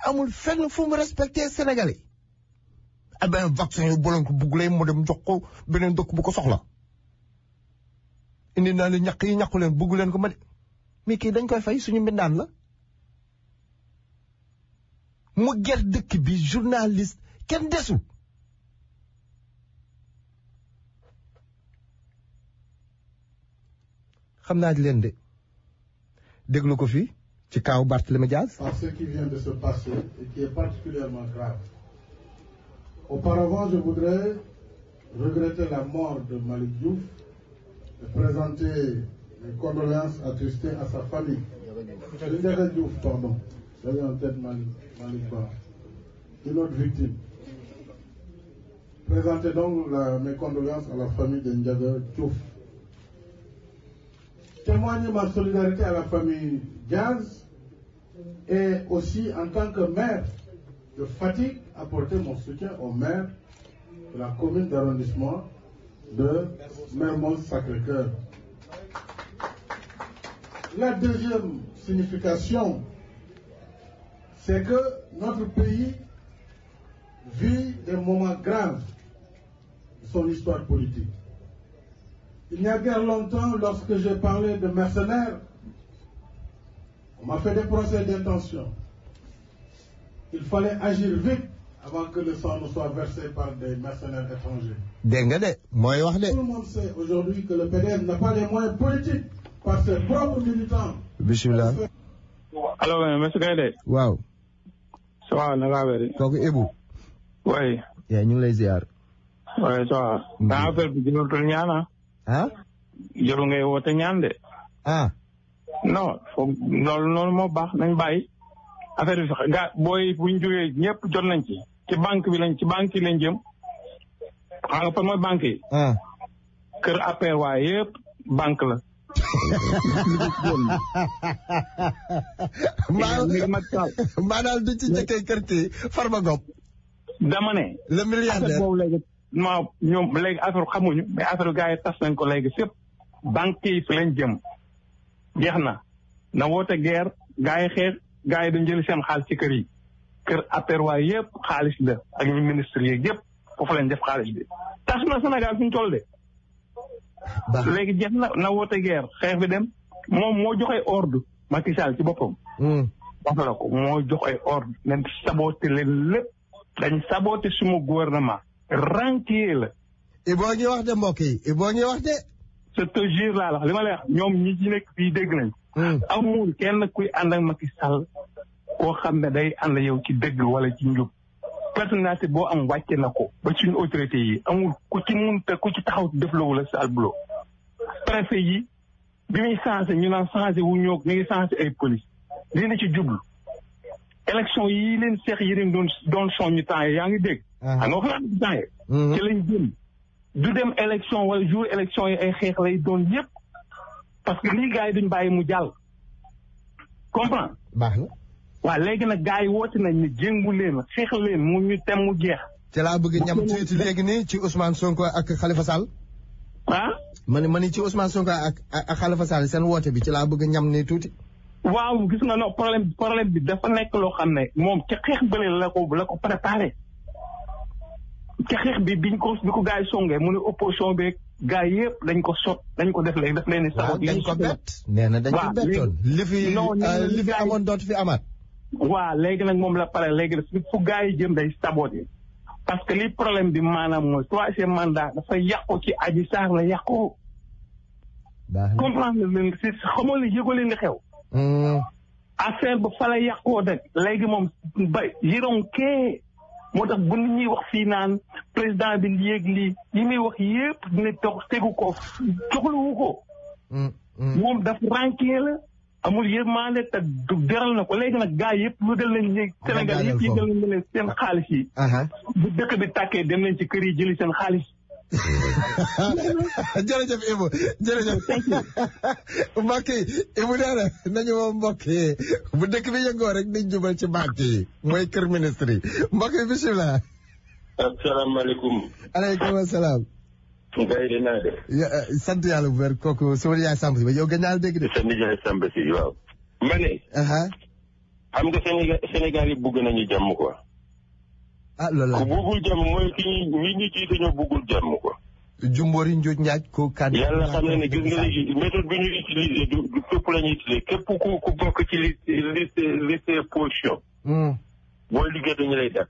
S1: amul fenn fu mu respecté Sénégalais yi benn vaccin yu boloon ko bugg lay mu dem jox ko beneen dëkk bu ko soxla indi naa leen ñaq yi ñaqu leen bugg leen ko ma de mais kii dañ koy fay suñu mbindaan la mu ger dëkk bi journaliste kenn desul xam naa leen de déglu ko fii ci kaaw Barthélémy Dias.
S12: Par ce qui vient de se passer et qui est particulièrement grave. Auparavant, je voudrais regretter la mort de Malick Diouf et présenter mes condoléances attristées à sa famille. Ndiaga Diouf, pardon. J'avais en tête Malik Ba. Une autre victime. Présentez donc mes condoléances à la famille de Ndiaga Diouf. Témoigner ma solidarité à la famille Diaz et aussi en tant que maire de Fatick, apporter mon soutien au maire de la commune d'arrondissement de Mermoz-Sacré-Cœur. La deuxième signification, c'est que notre pays vit des moments graves de son histoire politique. Il n'y a guère longtemps, lorsque j'ai parlé de mercenaires, on m'a fait des procès d'intention. Il fallait agir vite avant que le sang ne soit versé par des mercenaires étrangers. Tout le monde sait aujourd'hui que le PDS n'a pas les moyens politiques par ses propres militants.
S1: Bismillah.
S13: Allô, monsieur Gaïdé.
S1: Wow.
S13: Ça va, naka wéri.
S1: Kooku Ibou.
S13: Oui.
S1: yaa ñu ngi lay ziar.
S13: Oui, ça va. Daa affaire bi jëlutul ñaan
S1: ah.
S13: jëlu ngay woote ñaan de.
S1: ah.
S13: non foofu loolu noonu moo baax nañ bàyyi affaire bi sax gaa booy bu ñu jógee ñëpp jot nañ ci banque bi lañ ci banque yi lañ jëm xam nga fan mooy banque yi. kër APR waaye yëpp banque la.
S1: mbaa daal du ci njëkkee kër kii Farba Ngom.
S13: dama ne.
S1: le milliardaire
S13: affaire boobu léegi ñoom léegi affaire xamuñu mais affaire gars yi tas nañ ko léegi fépp banque yi fi lañ jëm jeex na woote guerre gars yi xeex gars yi dañ jëli seen xaalis ci kër yi kër APR waaye yëpp xaalis la ak ñu ministre yi yëpp foofu lañ def xaalis bi tas na Sénégal fi ñu toll de. léegi jeex na woote guerre xeex bi dem moom moo jox ay ordre Macky Sall ci boppam. wax la ko moo jox ay ordre nañ saboté leen lépp dañ saboté suma gouvernement rentier la.
S1: Iboo ngi wax de mbokk yi Iboo ngi wax de.
S13: je te jure laa la li ma lay wax ñoom ñi ci nekk fii dégg nañ. amul kenn kuy ànd ak Macky Sall koo xam ne day ànd yow ci dëgg wala ci njub. personnalité boo am wàcce na ko ba suñu autorité yi amul ku ci munta ku ci taxaw def loolu la Sall bulo préfet yi bi muy changé ñu naan changé wu ñoo ñu ngi changé ay police li na ci jublu élection yi leen seex yi leen doon soññu temps yi yaa ngi dégg xam nga wax naa ci temps yi ci lañ jëm du dem élection wala jour élection yi ay xeex lay doon yëpp parce que lii gars yi duñ bàyyi mu jàll comprendre
S1: baax na
S13: waaw léegi nag gars yi woote nañ ni jéngu leen xeex leen mu ñu tem mu jeex.
S1: ci laa bëgg ñam tuuti léegi nii ci Ousmane Sonko ak Khalifa Sall. ma ni ci Ousmane Sonko ak Khalifa Sall seen woote bi ci laa bëgg ñam nii tuuti.
S13: waaw gis nga non problème bi dafa nekk loo xam ne moom ca xeex bële la ko préparé ca xeex bi bi ko gars yi songee mu ne opposition beeg gars yëpp dañ ko sot dañ ko def léegi daf leen ni sabot
S1: dañ ko bett nee na dañ ko bettoon li fi amoon dootu fi amaat.
S13: waaw léegi nag moom la pare léegi fu gars yi jëm day saboté parce que li problème bi maanaam mooy troisième mandat dafa yàqu ci Adji Sarr la yàqu. comprendre leen si xamoo leen yëgoo leen li xew. affaire ba fa la yàqoo nag léegi moom ba yironkee moo tax bu nit ñuy wax fii naan président bi yéeg lii yi muy wax yëpp dina tegu ko joxluwu ko. moom daf rànkee la. amul yërmande te deral na ko léegi nag gars yëpp lu del nañ léegi Sénégal yëpp yëgal nañ leen seen xaalis yi bu dëkk bi tàkkee dem nañ ci kër yi jëli seen xaalis.
S1: jërëjëf Ibou jërëjëf mbokk yi Ibou nee na nañu moom mbokk yi bu dëkk bi yëngoo rek nañ jubal ci banque yi mooy kër ministre yi mbokk yi bisimilah.
S14: asalaamaaleykum.
S1: aleykum salaam.
S14: Gaye naa def.
S1: sant yàlla bu wér kooku sama nijaay Samb si ba yow gën naa la dégg de.
S14: sa nijaay Samb si waaw. ma ne. xam nga Sénégal yi bugg nañu jàmm quoi.
S1: loolu la
S14: ku buggul jàmm mooy ki ñi ci dañoo buggul jàmm quoi.
S1: Jumbori Njuuj Njaaj ko kan.
S14: yàlla xam na ne gis nga léegi méthode bi ñu utilisé du képp la ñuy utilisé képp ku bokk ci liste position. booy liggéey dañu lay dàq.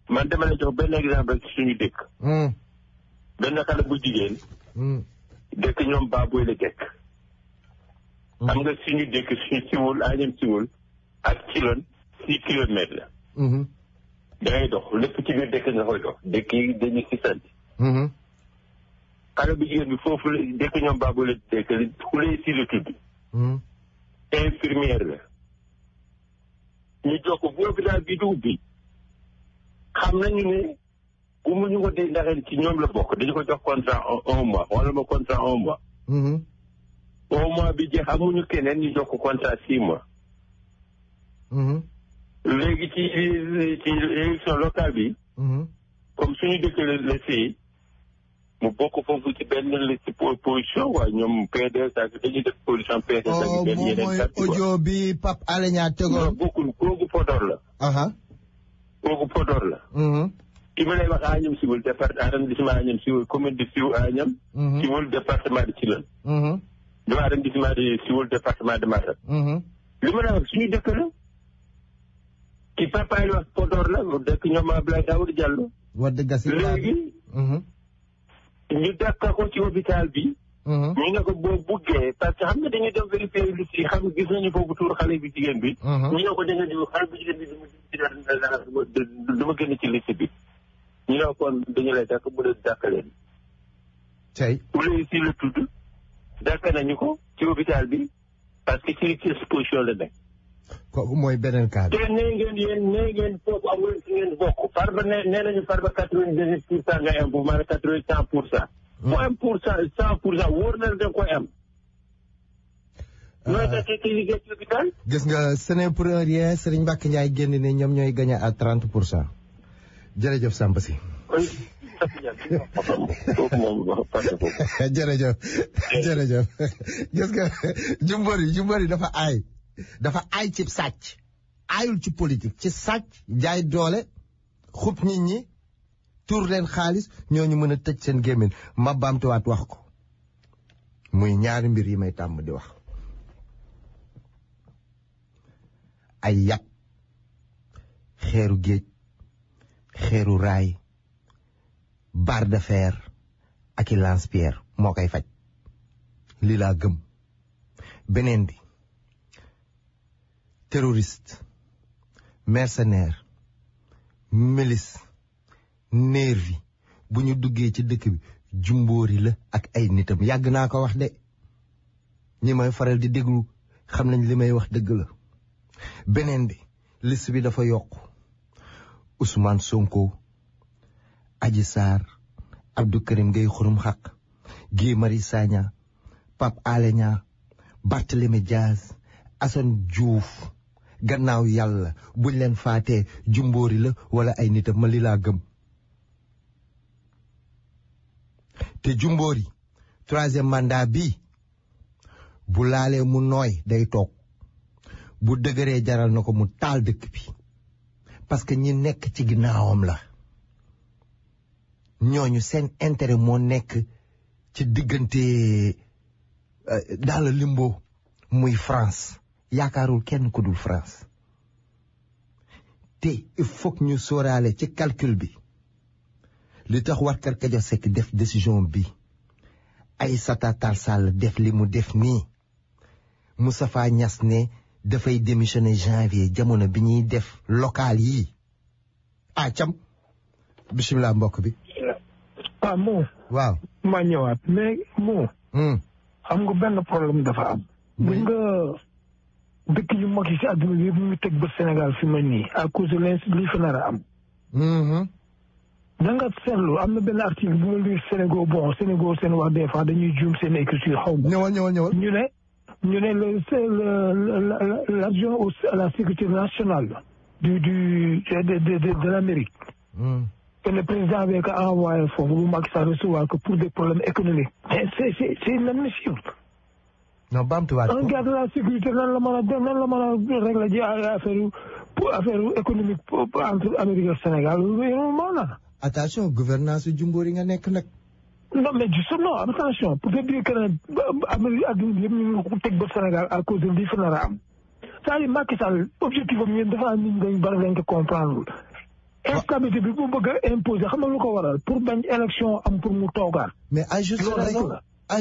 S14: man dama la jox benn exemple ci suñu dëkk. benn xale bu jigéen. dëkk ñoom Baboy la dëkk. xam nga suñu dëkk suñu siwul Agnam siwul ak Thilogne 6 kilomètres la. da ngay dox lépp ci biir dëkk nga koy dox dëkk yi dañuy si sant. xale bu jigéen bi foofu la dëkk ñoom Baboy la dëkk Khoulé si la tudd. infirmière la ñu jox ko bu hôpital bi du ubbi xam nañu ne bu mu ñu ko dee ndaxee ci ñoom la bokk dañu ko jox contrat 1 mois wala ma contrat 1 mois 1 mois bi jeex amuñu keneen ñu jox ko contrat 6 mois léegi ci élection locale bi comme suñu dëkk la fii mu bokk foofu ci benn liste position waaye ñoom PDS ak dañuy def position PDS ak benn yeneen
S1: mooy audio bi Pape Alé Niang tegoon
S14: bokkul kooku Podor la kooku Podor la ki ma lay wax Agnam Civil département arrondissement Agnam Civil commune de Siou Agnam Civil département de Thilogne du arrondissement de Siou département de Matam li ma lay wax suñu dëkk la ki Papa Alé wax Podor la dëkk ñoom Abdoulaye Daouda Diallo léegi ñu dàkka ko ci hôpital bi ñu ne ko boo buggee parce que xam nga dañuy dem vérifier liste yi xam gis nañu foofu tuur xale bi jigéen bi ñu ne ko da nga di xale bi jigéen bi dama génn ci liste bi ñu ne kon dañu lay dàkk mu ne dàkk leen bu lay si la tudd dàkk nañu ko ci hôpital bi parce que ci exposition la nekk
S1: kooku mooy beneen cas bi.
S14: te nee ngeen foofu amul si ngeen bokk. Farba nee nañu Farba 98% ngay am bu maanaam 100%. mu am 100% wóor na da nga koy am. nooy tax ci liggéey ci hôpital.
S1: gis nga ce n'est pour rien Serigne Mbacke Ndiaye génn ne ñoom ñooy gagné à 30%. jërëjëf Samba si. jërëjëf gis nga Jumbori dafa aay. dafa aay ci sàcc aayul ci politique ci sàcc jaay doole xub nit ñi tuur leen xaalis ñooñu mën a tëj seen gémmiñ ma baamtuwaat wax ko muy ñaari mbir yi may tàmm di wax ay yat xeeru géej xeeru raay barre de fer ak i lance-pierre moo koy faj lii laa gëm beneen bi terroriste mercenaire milice nervi bu ñu duggee ci dëkk bi jumbóori la ak ay nitam yàgg naa ko wax de ñi may faral di déglu xam nañ li may wax dëgg la beneen bi liste bi dafa yokk Ousmane Sonko Adji Sarr Abdou Karim Gueye Xurum Xaq Guy Marius Sagna Pape Alé Niang Barthélémy Diaz Assane Diouf gannaaw yàlla buñ leen faatee jumbóori la wala ay nitam ma li laa gëm te jumbóori 3e mandat bi bu laalee mu nooy day toog bu dëgëree jaral na ko mu taal dëkk bi parce que ñi nekk ci ginnaawam la ñooñu seen intérêt moo nekk ci diggante dans le limbo muy France yaakaarul kenn ku dul France te il faut que ñu sóoraale ci calcul bi li tax Warkar Kajo Seck def décision bi Aïssata Tall Sall def li mu def nii Moustapha Niasse ne dafay démissionner janvier jamono bi ñuy def local yi cam bisimilah mbokk bi
S10: moo
S1: waaw
S10: ma ñëwaat mais moo xam nga benn problème dafa am bu nga dëkk yu mag yi si àdduna bi yëpp ñu teg ba Sénégal fi mel nii à cause de lii fi nar a am da nga seetlu am na benn article bu ma lire Sénégal seen wax des fois dañuy juum seen écriture xaw ma
S1: ñëwal
S10: ñu ne l'adjoint à la sécurité nationale de l'Amérique que le président avait envoyé foofu bu Macky Sall recevoir que pour des problèmes économiques mais c'est inadmissible.
S1: non baamtuwaat ko
S10: un gars de la sécurité nan la mën a régler ji affaire économique entre Amérique et Sénégal maanaam.
S1: attention gouvernance yu Jumbóori nga nekk nag.
S10: non mais justement attention pour te dire que ne Amérique adduna bi yëpp ñu ngi ko teg ba Sénégal à cause de lii fi nar a am c'est-à-dire Macky Sall objectif am yéen dafa am nit ñi dañ bari dañ ko comprendre. instabilité bi bu bëgg a imposer xam nga lu ko waral pour bañ élection am pour mu toogaat.
S1: mais à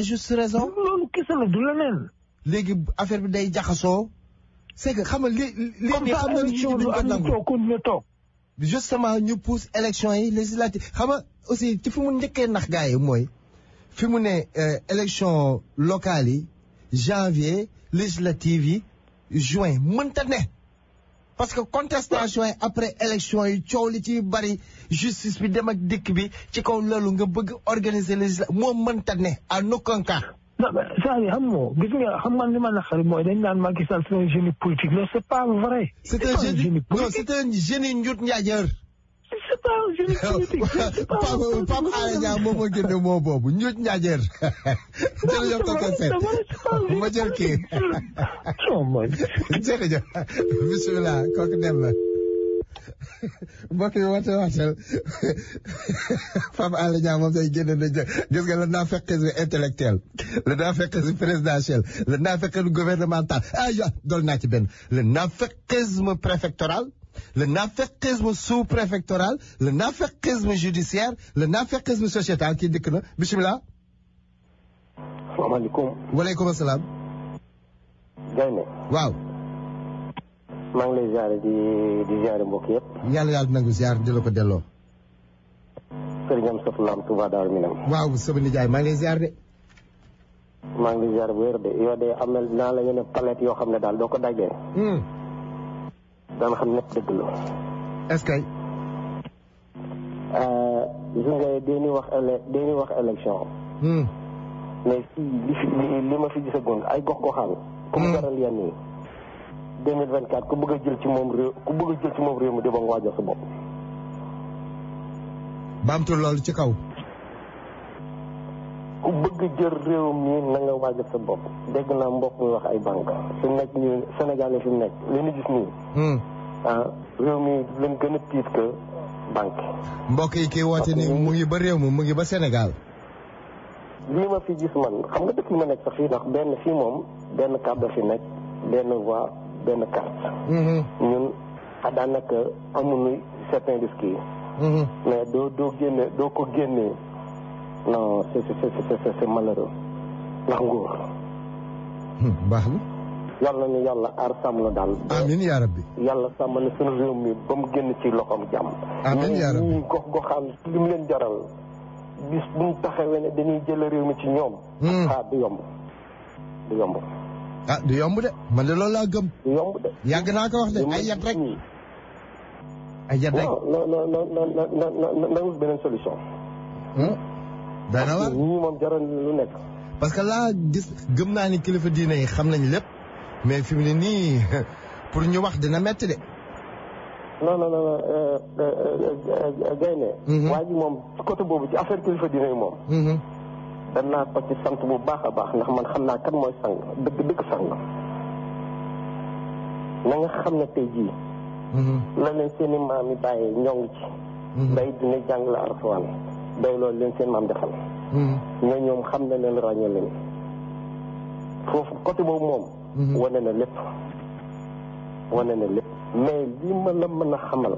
S1: juste raison
S10: loolu kese la du leneen.
S1: léegi affaire bi day jaxasoo. c'est que xam nga li xam nga nit ñi duñ ko nangu
S10: toog.
S1: justement ñu pousse élection yi législative xam nga aussi ci fi mu njëkkee nax gars yi mooy fi mu ne élection locale yi janvier législative yi juin mënta ne parce que contestation yi après élection yi coow li ci bari justice bi dem ak dikk bi ci kaw loolu nga bëgg organiser législative moom mënta ne en aucun cas.
S10: non mais ça y xam nga gis nga xam man li ma naqari mooy dañ naan Macky Sall c'est un génie politique mais c'est pas vrai.
S1: c'est un génie politique non c'est un génie njut njaajeer.
S10: c'est pas un génie politique.
S1: Pape Alé Niang moom moo génne moo boobu njut njaajeer. jërëjëf tonton Seck ma jël kii. jërëjëf bisimilah kooku dem na. mbokk yi waatal Pape Alé Niang moom day génne na gis nga le naaféqisme intellectuel le naaféqisme présidentiel le naaféqisme gouvernemental dool naa ci benn le naaféqisme préfectoral le naaféqisme sous-préfectoral le naaféqisme judiciaire le naaféqisme sociétal kii dikk na bisimilah.
S15: salaamaaleykum.
S1: waaleykum salaam.
S15: Gaynde.
S1: waaw.
S15: maa ngi lay ziare di ziare mbokk yëpp.
S1: yàlla nangu ziar di la ko delloo.
S15: Serigne Amsatou Lam Touba Darou Minam.
S1: waaw sama nijaay maa ngi lay ziar de.
S15: maa ngi lay ziare bu wér de yow de am na dinaa la yenn palette yoo xam ne daal doo ko daggee. daan xam ne dëgg la.
S1: est-ce que.
S15: gis nga dañuy wax élection. mais li ma fi gisagoon ay gox-goxaan. comme jaral yenn yi. 2024 ku bëgg a jël ci moom réew mi di ba nga waajal sa bopp.
S1: baamtu loolu ci kaw.
S15: ku bëgg a jël réew mi na nga waajal sa bopp. dégg naa mbokk muy wax ay banque fi mu nekk ñu Sénégal fi mu nekk li ñu gis nii. réew mi lañ gën a tiit que banque.
S1: mbokk yi kii woote ni mu ngi ba réew mi mu ngi ba Sénégal.
S15: lii ma fi gis man xam nga dëkk yi ma nekk sax fii ndax benn fii moom benn carte fi nekk benn voix benn carte. ñun daanaka amuñu certains risques yi. mais doo ko génnee non c'est malheureux ndax nguur.
S1: baax na.
S15: yàlla na yàlla aar sàmm na daal.
S1: amiin yaa rabbi.
S15: yàlla sàmm na suñu réew mi ba mu génn ci loxoom jàmm.
S1: amiin yaa rabbi
S15: ñii gox-goxaan li mu leen jaral bis bu ñu taxawee ne dañuy jël réew mi ci ñoom. du yomb du yomb.
S1: du yomb de man de loolu laa gëm.
S15: du yomb de.
S1: yàgg naa ko wax de ay yat rek. ay yat rek.
S15: non wut beneen solution.
S1: dana war
S15: ñii moom jaral lu nekk.
S1: parce que laa gis gëm naa ni kilifa diine yi xam nañ lépp mais fi mu ne nii pour ñu wax dina metti de.
S15: non Gaynde. waa ji moom ci côté boobu ci affaire kilifa diine yi moom. danaa ko ci sant bu baax a baax ndax man xam naa kan mooy sang dëgg sang. na nga xam ne tey jii. la leen seen i maam yi bàyyee ñoo ngi ci. day dina jàng la Alxuraan day loolu leen seen maam defal. ñoom xam na leen ràññee leen. foofu côté boobu moom. wane na lépp mais li ma la mën a xamal.